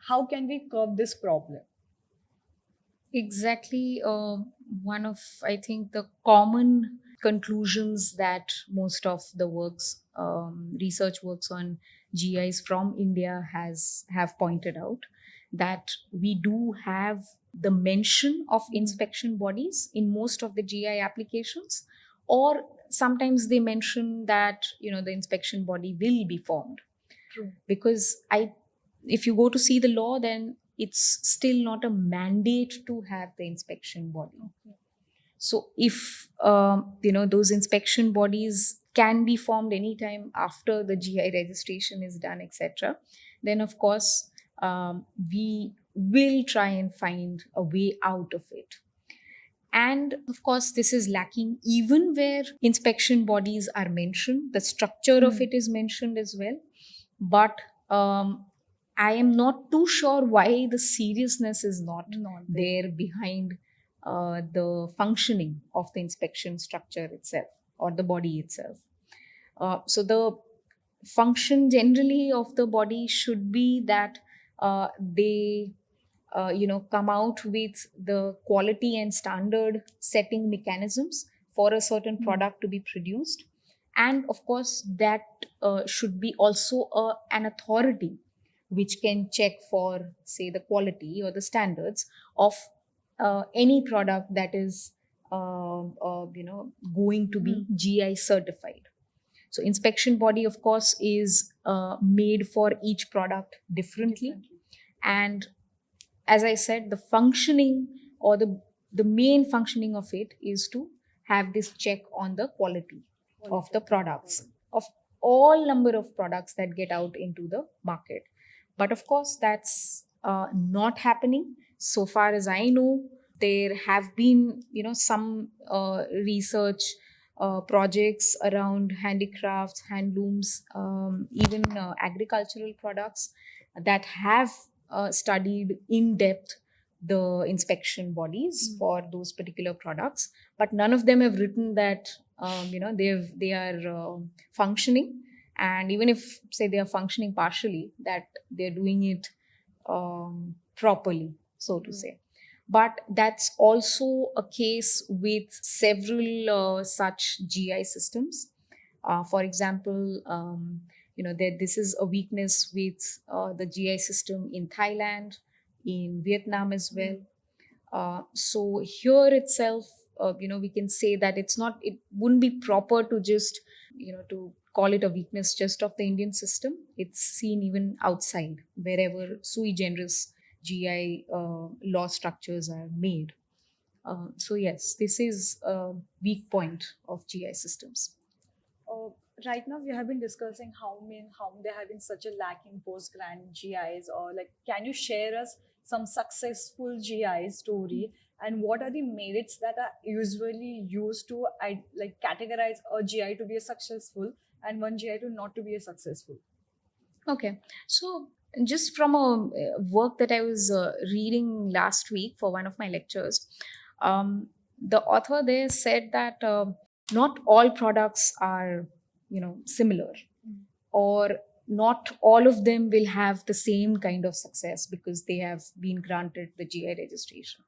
how can we curb this problem? Exactly. One of, I think, the common conclusions that most of the works, research works on GIs from India have pointed out, that we do have the mention of inspection bodies in most of the GI applications, or sometimes they mention that the inspection body will be formed. True. Because if you go to see the law, then it's still not a mandate to have the inspection body. Okay. So if those inspection bodies can be formed anytime after the GI registration is done, etc., then of course we will try and find a way out of it. And of course, this is lacking even where inspection bodies are mentioned. The structure of it is mentioned as well. But I am not too sure why the seriousness is not there behind the functioning of the inspection structure itself or the body itself. So the function generally of the body should be that they come out with the quality and standard setting mechanisms for a certain product to be produced, And of course, that should be also an authority which can check for, say, the quality or the standards of any product that is, going to be GI certified. So inspection body, of course, is made for each product differently. And as I said, the functioning or the main functioning of it is to have this check on the quality of the products, of all number of products that get out into the market. But of course, that's not happening. So far as I know, there have been, some research projects around handicrafts, handlooms, even agricultural products that have studied in depth the inspection bodies for those particular products, but none of them have written that they are functioning, and even if, say, they are functioning partially, that they're doing it properly, so to say. But that's also a case with several such GI systems. For example, this is a weakness with the GI system in Thailand, in Vietnam as well. So here itself, we can say that it wouldn't be proper to just, to call it a weakness just of the Indian system. It's seen even outside, wherever sui generis GI law structures are made. So yes, this is a weak point of GI systems. Uh, right now, we have been discussing how there have been such a lack in post grant GIs, or like, can you share us some successful GI story, and what are the merits that are usually used to like categorize a GI to be a successful and one GI to not to be a successful? Okay. So, just from a work that I was reading last week for one of my lectures, the author there said that not all products are, similar, or not all of them will have the same kind of success because they have been granted the GI registration.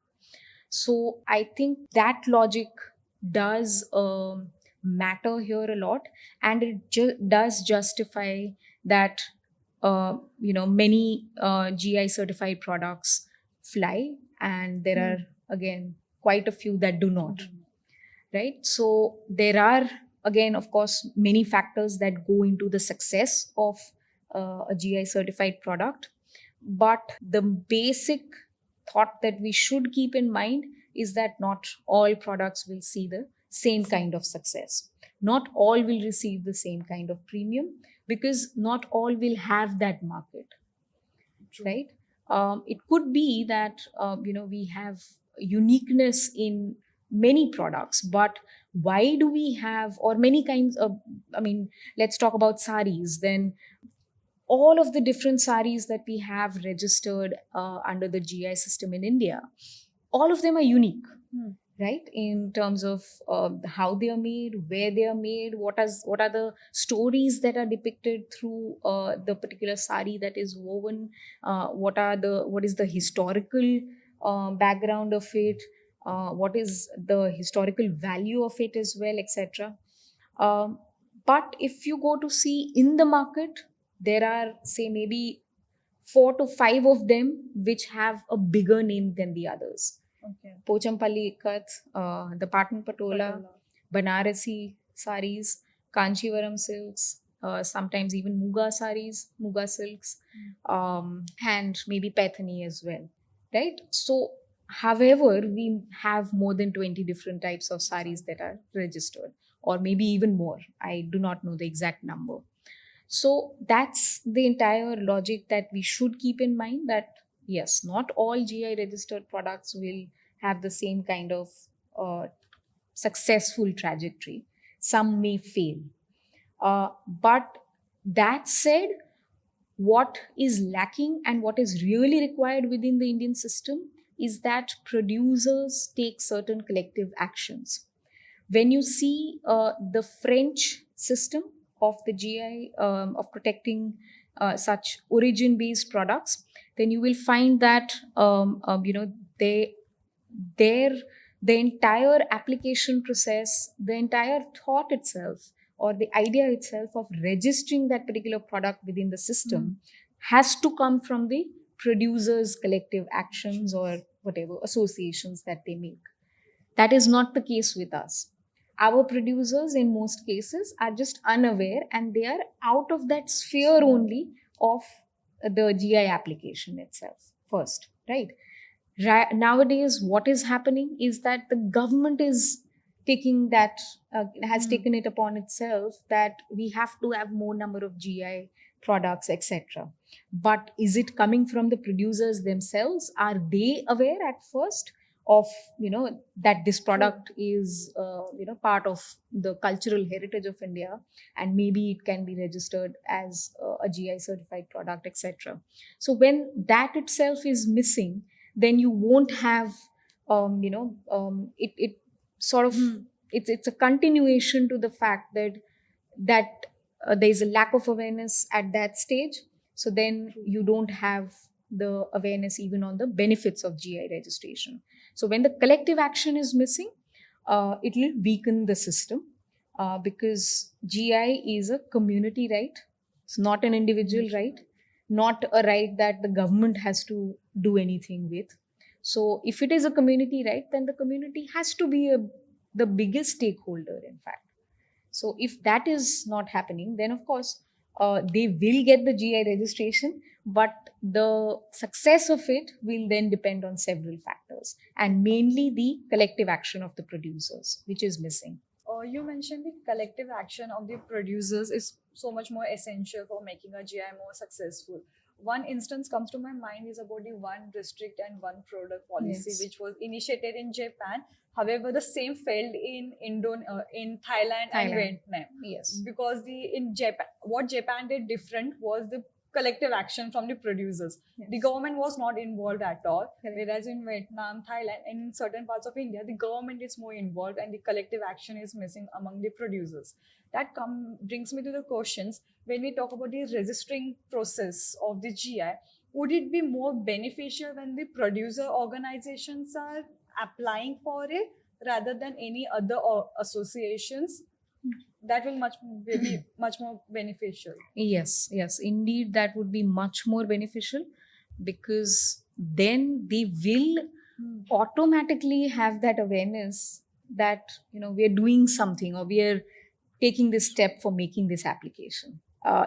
So I think that logic does matter here a lot, and it does justify that many GI certified products fly, and there are again quite a few that do not. Right? So there are, again, of course, many factors that go into the success of a GI certified product, but the basic thought that we should keep in mind is that not all products will see the same kind of success. Not all will receive the same kind of premium, because not all will have that market, right? It could be that we have uniqueness in many products, but why do we have, or many kinds of, let's talk about saris then. All of the different saris that we have registered under the GI system in India, all of them are unique, right? In terms of how they are made, where they are made, what are the stories that are depicted through the particular sari that is woven, what is the historical background of it, what is the historical value of it as well, etc. Um, but if you go to see in the market, there are, say, maybe 4 to 5 of them which have a bigger name than the others. Okay. Pochampalli Ikat, the Patan Patola, Banarasi saris, Kanchivaram silks, sometimes even Muga saris, Muga silks, and maybe Paithani as well, right? So, however, we have more than 20 different types of saris that are registered, or maybe even more. I do not know the exact number. So that's the entire logic that we should keep in mind, that yes, not all GI registered products will have the same kind of successful trajectory. Some may fail. But that said, what is lacking and what is really required within the Indian system is that producers take certain collective actions. When you see the French system of the GI, of protecting such origin-based products, then you will find that they their the entire application process, the entire thought itself or the idea itself of registering that particular product within the system has to come from the producers' collective actions or whatever associations that they make. That is not the case with us. Our producers, in most cases, are just unaware and they are out of that sphere only of the GI application itself, first, right? Nowadays, what is happening is that the government is taking that, has taken it upon itself that we have to have more number of GI products, etc. But is it coming from the producers themselves? Are they aware at first of, that this product is part of the cultural heritage of India, and maybe it can be registered as a GI certified product, etc. So when that itself is missing, then you won't have it sort of, it's a continuation to the fact that there is a lack of awareness at that stage. So then you don't have the awareness even on the benefits of GI registration. So when the collective action is missing, it will weaken the system, because GI is a community right. It's not an individual right, not a right that the government has to do anything with. So if it is a community right, then the community has to be the biggest stakeholder, in fact. So if that is not happening, then of course they will get the GI registration, but the success of it will then depend on several factors, and mainly the collective action of the producers, which is missing. You mentioned the collective action of the producers is so much more essential for making a GI more successful. One instance comes to my mind is about the one district and one product policy, Yes. which was initiated in Japan. However, the same failed in Thailand and Thailand. Vietnam, Yes. because in Japan, what Japan did different was the collective action from the producers. Yes. The government was not involved at all. Correct. Whereas in Vietnam, Thailand, and in certain parts of India, the government is more involved and the collective action is missing among the producers. That brings me to the questions. When we talk about the registering process of the GI, would it be more beneficial when the producer organizations are applying for it rather than any other associations? That will be much more beneficial. Yes, indeed, that would be much more beneficial, because then they will automatically have that awareness that we are doing something, or we are taking this step for making this application.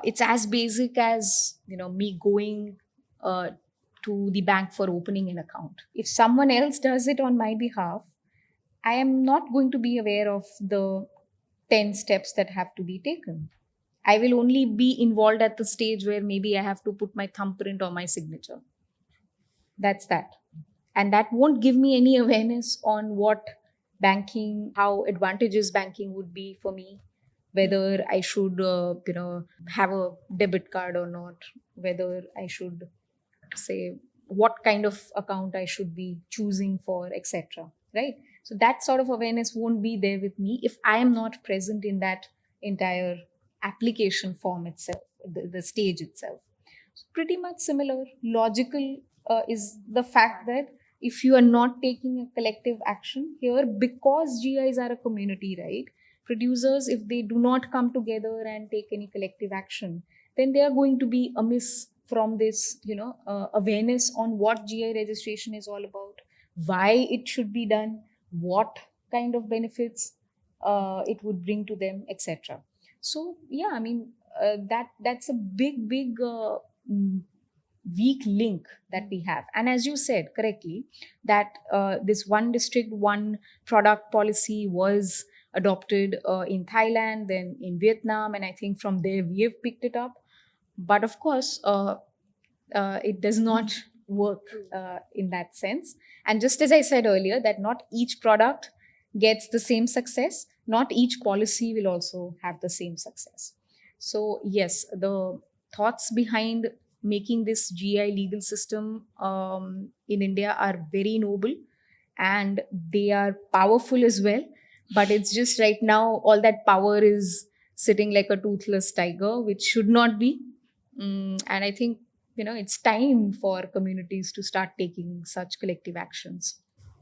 It's as basic as me going to the bank for opening an account. If someone else does it on my behalf, I am not going to be aware of the 10 steps that have to be taken. I will only be involved at the stage where maybe I have to put my thumbprint or my signature. That's that. And that won't give me any awareness on what banking, how advantageous banking would be for me, whether I should, have a debit card or not, whether I should say what kind of account I should be choosing for, etc. Right? So that sort of awareness won't be there with me if I am not present in that entire application form itself, the stage itself. So pretty much similar. Logical is the fact that if you are not taking a collective action here, because GIs are a community, right? Producers, if they do not come together and take any collective action, then they are going to be amiss from this, awareness on what GI registration is all about, why it should be done, what kind of benefits it would bring to them, etc. So yeah, I mean, that's a big weak link that we have. And as you said correctly, that this one district one product policy was adopted in Thailand, then in Vietnam, and I think from there we have picked it up. But of course, it does not work in that sense. And just as I said earlier, that not each product gets the same success, not each policy will also have the same success. So yes, the thoughts behind making this GI legal system in India are very noble, and they are powerful as well. But it's just right now all that power is sitting like a toothless tiger, which should not be. And I think it's time for communities to start taking such collective actions.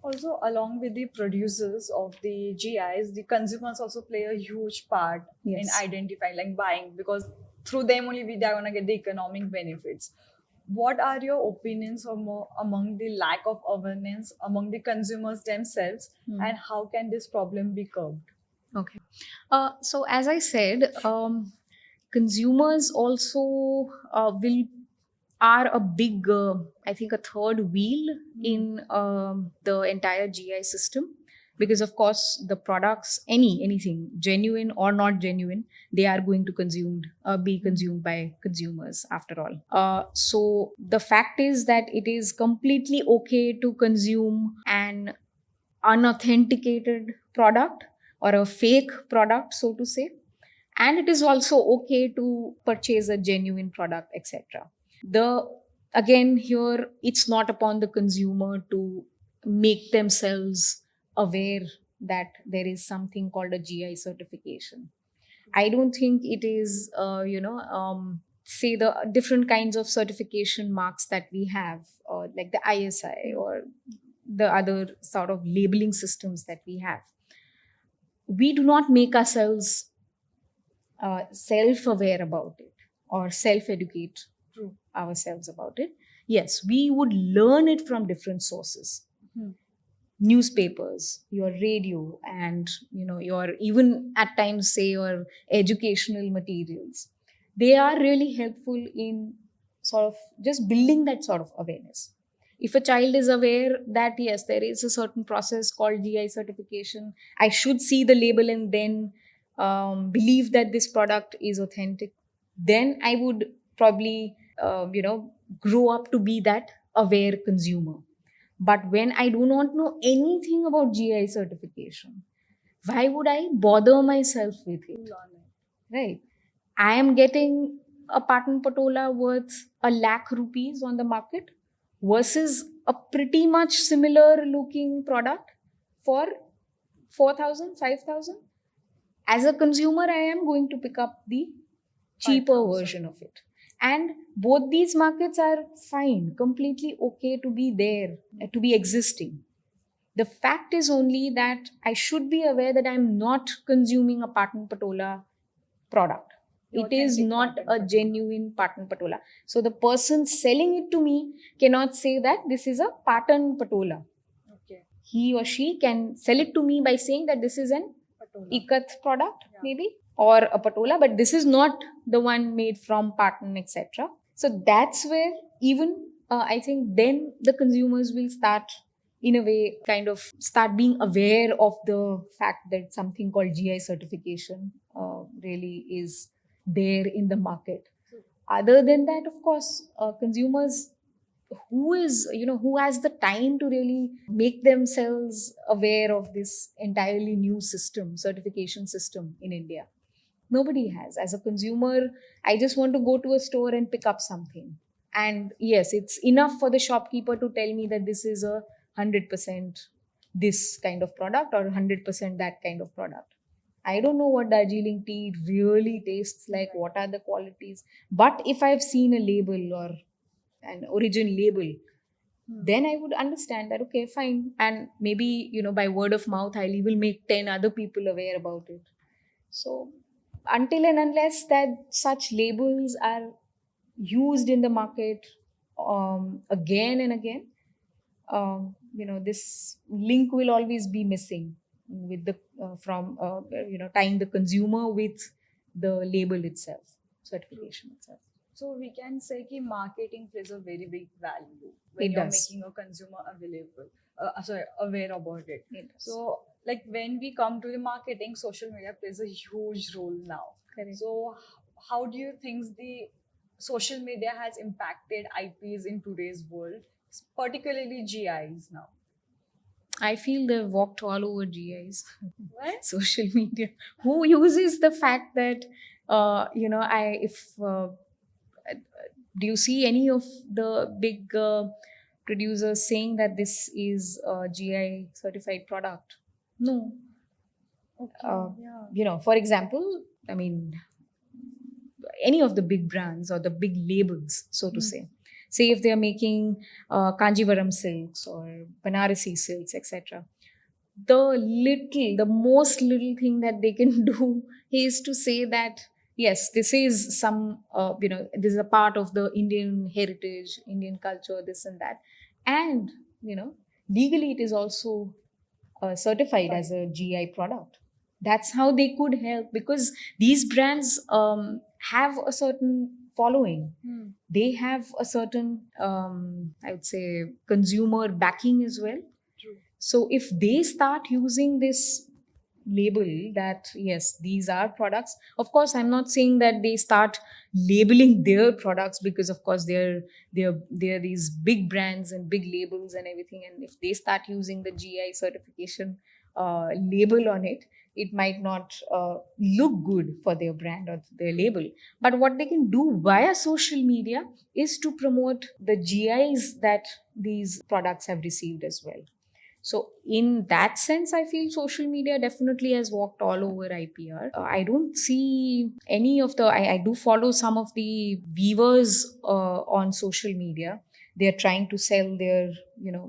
Also, along with the producers of the GIs, the consumers also play a huge part in Yes. identifying, like buying, because through them only they are gonna get the economic benefits. What are your opinions among the lack of awareness among the consumers themselves, and how can this problem be curbed? Okay. So as I said, consumers also will are a big, I think, a third wheel in the entire GI system, because of course the products, anything genuine or not genuine, they are going to be consumed by consumers after all. So the fact is that it is completely okay to consume an unauthenticated product or a fake product, so to say, and it is also okay to purchase a genuine product, etc. The Again, here it's not upon the consumer to make themselves aware that there is something called a GI certification. I don't think it is, say the different kinds of certification marks that we have, like the ISI or the other sort of labeling systems that we have. We do not make ourselves self aware about it or self educate ourselves about it. Yes, we would learn it from different sources, newspapers, your radio, and your, even at times, say, your educational materials. They are really helpful in sort of just building that sort of awareness. If a child is aware that yes, there is a certain process called GI certification, I should see the label and then believe that this product is authentic, then I would probably grow up to be that aware consumer. But when I do not know anything about GI certification, why would I bother myself with it? Right. I am getting a patent patola worth a lakh rupees on the market versus a pretty much similar looking product for 4,000, 5,000. As a consumer, I am going to pick up the cheaper 5,000. version of it. And both these markets are fine, completely okay to be there, to be existing. The fact is only that I should be aware that I'm not consuming a patent patola product. The It is authentic not patent a patola. genuine patent patola. So the person selling it to me cannot say that this is a patent patola. Okay. He or she can sell it to me by saying that this is an Patola. ikat product, Yeah. maybe, or a patola, but this is not the one made from patent, etc. So that's where even I think then the consumers will start, in a way, kind of start being aware of the fact that something called GI certification really is there in the market. Other than that, of course, consumers who has the time to really make themselves aware of this entirely new certification system in India? Nobody has. As a consumer, I just want to go to a store and pick up something, and yes, it's enough for the shopkeeper to tell me that this is a 100% this kind of product or 100% that kind of product. I don't know what Darjeeling tea really tastes like, what are the qualities. But if I've seen a label or an origin label, then I would understand that, okay, fine. And maybe, by word of mouth, I will make 10 other people aware about it. So, until and unless that such labels are used in the market again and again, this link will always be missing with the from tying the consumer with the label itself, certification itself. So we can say that marketing plays a very big value when It you're does. making a consumer aware about it. It does. So like when we come to the marketing, social media plays a huge role now. Correct. So how do you think the social media has impacted IPs in today's world, particularly GIs now? I feel they've walked all over GIs. What? Social media. Who uses the fact that, do you see any of the big producers saying that this is a GI certified product? No. Okay. Yeah. For example, any of the big brands or the big labels, so to say, Say if they are making Kanjivaram silks or Banarasi silks, etc. The most little thing that they can do is to say that yes, this is some, this is a part of the Indian heritage, Indian culture, this and that, and legally it is also certified as a GI product. That's how they could help, because these brands have a certain following. They have a certain, I would say, consumer backing as well. True. So if they start using this label that yes, these are products, of course I'm not saying that they start labeling their products, because of course they're these big brands and big labels and everything, and if they start using the GI certification label on it, it might not look good for their brand or their label. But what they can do via social media is to promote the GIs that these products have received as well. So, in that sense, I feel social media definitely has walked all over IPR. I don't see any of the, I do follow some of the weavers on social media. They're trying to sell their,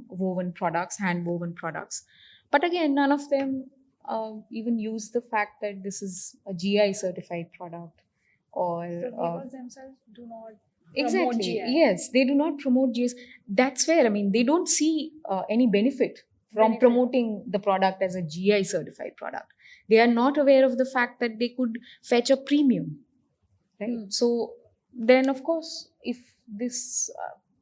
woven products, hand woven products. But again, none of them even use the fact that this is a GI certified product or. The weavers themselves do not promote Exactly. GI. Yes, they do not promote GS. That's where, I mean, they don't see any benefit from Benefit. promoting the product as a GI certified product. They are not aware of the fact that they could fetch a premium, right? So then, of course, if this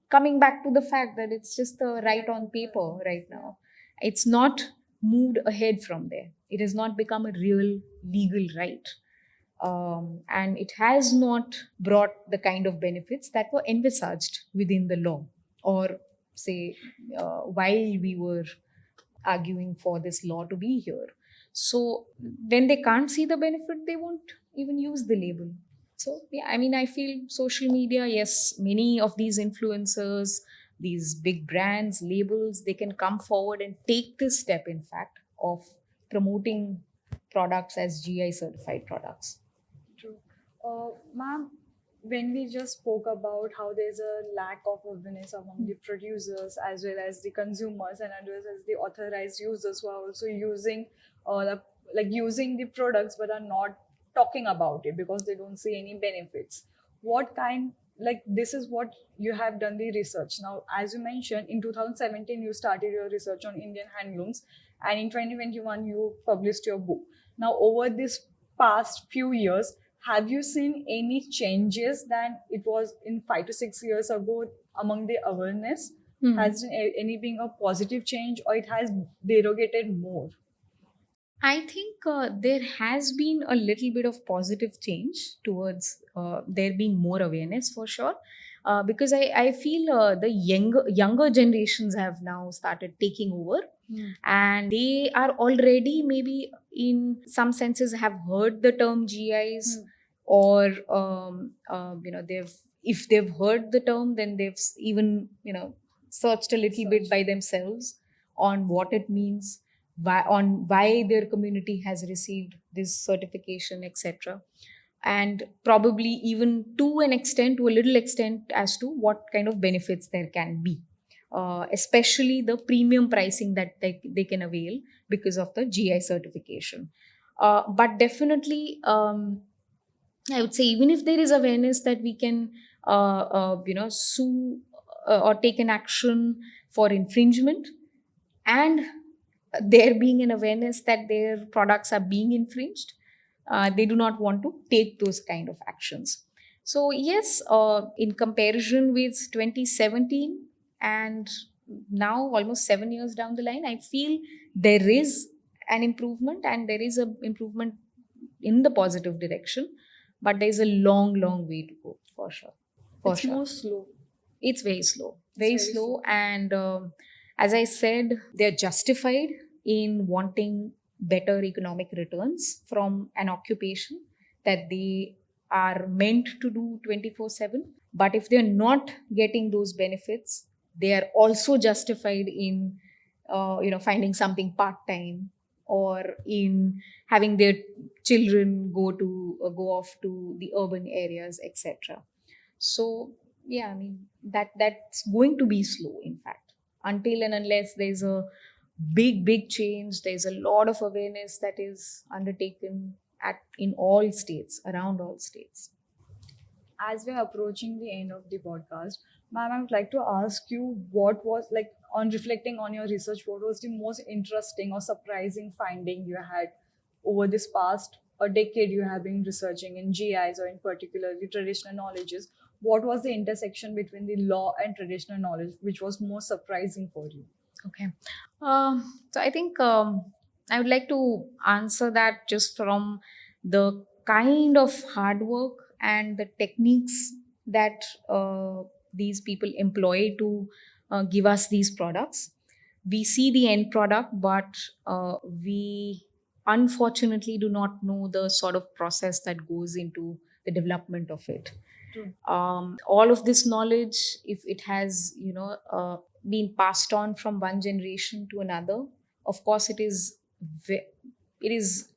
coming back to the fact that it's just a right on paper right now, it's not moved ahead from there. It has not become a real legal right. And it has not brought the kind of benefits that were envisaged within the law, or say while we were arguing for this law to be here. So when they can't see the benefit, they won't even use the label. So yeah, I mean, I feel social media, yes, many of these influencers, these big brands, labels, they can come forward and take this step, in fact, of promoting products as GI certified products. True. Ma'am, when we just spoke about how there's a lack of awareness among the producers as well as the consumers and as well as the authorized users who are also using using the products but are not talking about it because they don't see any benefits. What kind, like, this is what you have done the research. Now, as you mentioned, in 2017 you started your research on Indian handlooms, and in 2021 you published your book. Now, over this past few years, have you seen any changes than it was in 5 to 6 years ago among the awareness? Has there any been a positive change, or it has derogated more? I think there has been a little bit of positive change towards there being more awareness for sure. Because I feel the younger generations have now started taking over, and they are already maybe in some senses have heard the term GIs, or they've, if they've heard the term, then they've even searched a little bit by themselves on what it means, why their community has received this certification, etc., and probably even to an extent, to a little extent, as to what kind of benefits there can be, especially the premium pricing that they can avail because of the GI certification. But definitely, I would say, even if there is awareness that we can sue or take an action for infringement, and there being an awareness that their products are being infringed, they do not want to take those kind of actions. So yes, in comparison with 2017 and now almost 7 years down the line, I feel there is an improvement, and there is an improvement in the positive direction, but there is a long way to go for sure. It's more slow. It's very slow, very very slow. And as I said, they're justified in wanting better economic returns from an occupation that they are meant to do 24/7. But if they're not getting those benefits, they are also justified in finding something part-time, or in having their children go off to the urban areas, etc. So yeah, I mean that's going to be slow, in fact, until and unless there's a big change. There's a lot of awareness that is undertaken at in all states, around all states. As we're approaching the end of the podcast, ma'am, I would like to ask you what was like on reflecting on your research, what was the most interesting or surprising finding you had over this past a decade you have been researching in GIs or in particular the traditional knowledges? What was the intersection between the law and traditional knowledge which was most surprising for you? Okay. So I think I would like to answer that just from the kind of hard work and the techniques that these people employ to give us these products. We see the end product, but we unfortunately do not know the sort of process that goes into the development of it. True. All of this knowledge, if it has been passed on from one generation to another, of course it is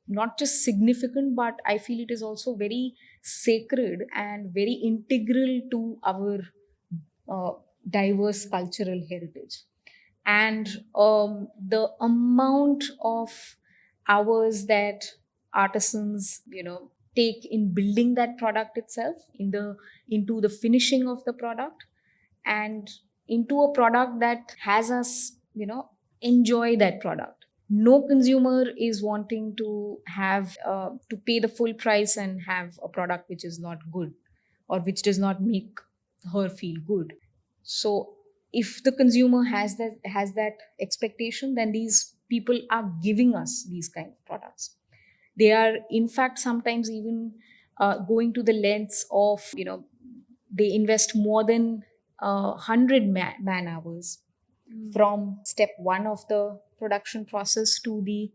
not just significant, but I feel it is also very sacred and very integral to our uh, diverse cultural heritage. And the amount of hours that artisans take in building that product itself, into the finishing of the product, and into a product that has us enjoy that product. No consumer is wanting to have to pay the full price and have a product which is not good or which does not make her feel good. So if the consumer has that expectation, then these people are giving us these kind of products. They are in fact sometimes even going to the lengths of they invest more than 100 man hours from step one of the production process to the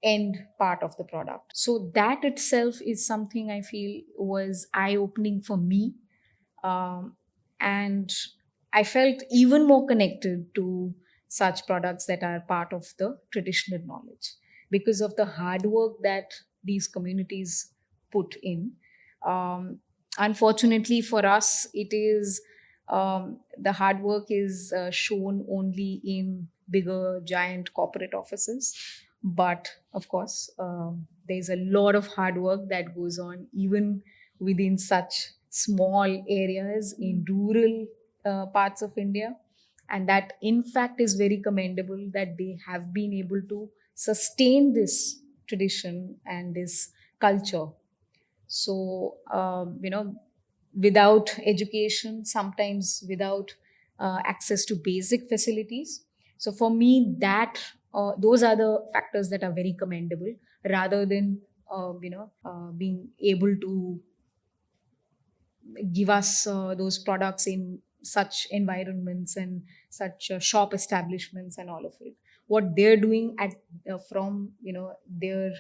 end part of the product. So that itself is something I feel was eye opening for me. And I felt even more connected to such products that are part of the traditional knowledge because of the hard work that these communities put in. Um, Unfortunately for us, it is the hard work is shown only in bigger, giant corporate offices. But of course, there's a lot of hard work that goes on even within such small areas in rural parts of India. And that, in fact, is very commendable that they have been able to sustain this tradition and this culture. So, without education, sometimes without access to basic facilities. So, for me, those are the factors that are very commendable rather than being able to give us those products in such environments and such shop establishments and all of it. What they're doing at from their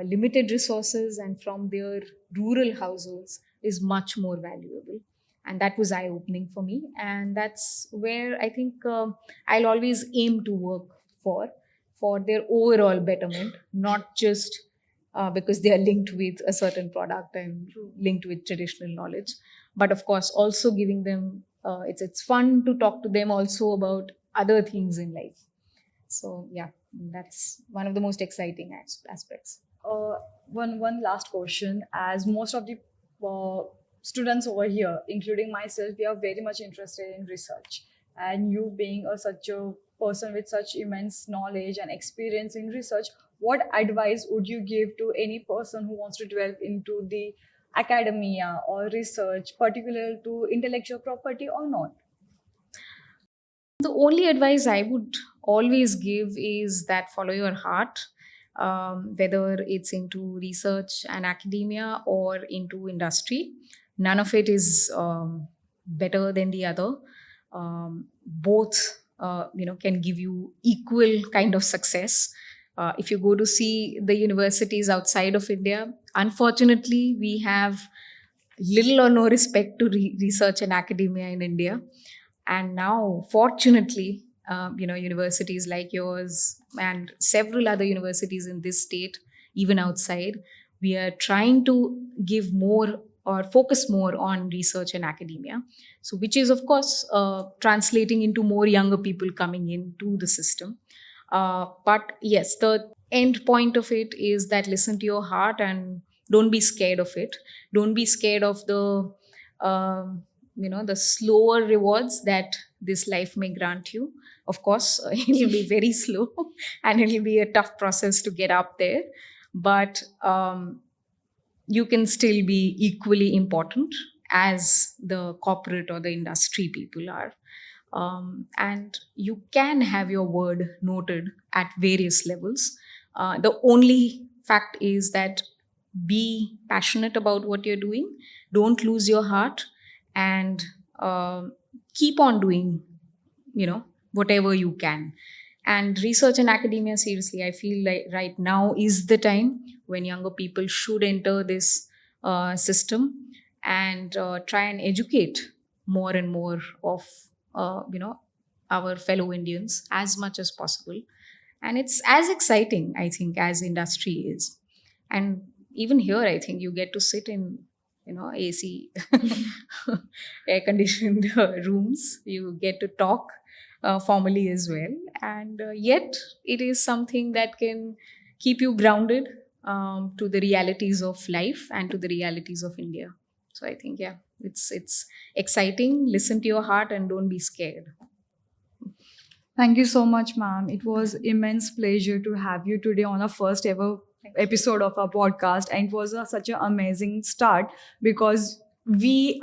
limited resources and from their rural households is much more valuable, and that was eye opening for me. And that's where I think I'll always aim to work for their overall betterment, not just because they are linked with a certain product and linked with traditional knowledge, but of course also giving them it's fun to talk to them also about other things in life. So yeah, that's one of the most exciting aspects. uh, one last question. As most of the uh, students over here, including myself, we are very much interested in research. And you being such a person with such immense knowledge and experience in research, what advice would you give to any person who wants to delve into the academia or research, particular to intellectual property or not? The only advice I would always give is that follow your heart, whether it's into research and academia or into industry. None of it is better than the other. Both, can give you equal kind of success. If you go to see the universities outside of India, unfortunately, we have little or no respect to research and academia in India. And now, fortunately, universities like yours and several other universities in this state, even outside, we are trying to give more or focus more on research and academia. So, which is, of course, translating into more younger people coming into the system. But yes, the end point of it is that listen to your heart and don't be scared of it. Don't be scared of the the slower rewards that this life may grant you. Of course, it'll be very slow and it'll be a tough process to get up there, but you can still be equally important as the corporate or the industry people are. And you can have your word noted at various levels. The only fact is that be passionate about what you're doing, don't lose your heart, and keep on doing, whatever you can. And research and academia, seriously, I feel like right now is the time when younger people should enter this system and try and educate more and more of our fellow Indians as much as possible. And it's as exciting, I think, as industry is. And even here, I think you get to sit in AC air conditioned rooms. You get to talk formally as well, and yet it is something that can keep you grounded to the realities of life and to the realities of India. So I think, yeah, it's exciting. Listen to your heart and don't be scared. Thank you so much, ma'am. It was immense pleasure to have you today on our first ever Thank you. episode of our podcast, and it was such an amazing start because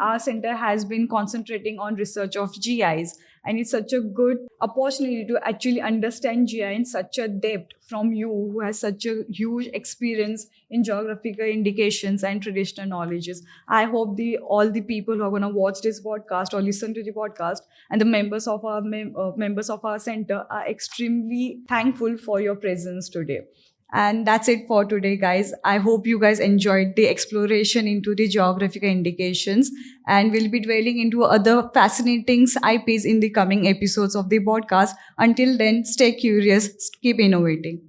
our center has been concentrating on research of GIs, and it's such a good opportunity to actually understand GI in such a depth from you who has such a huge experience in geographical indications and traditional knowledges. I hope all the people who are going to watch this podcast or listen to the podcast and the members of our members of our center are extremely thankful for your presence today. And that's it for today, guys. I hope you guys enjoyed the exploration into the geographical indications, and we'll be dwelling into other fascinating IPs in the coming episodes of the podcast. Until then, stay curious, keep innovating.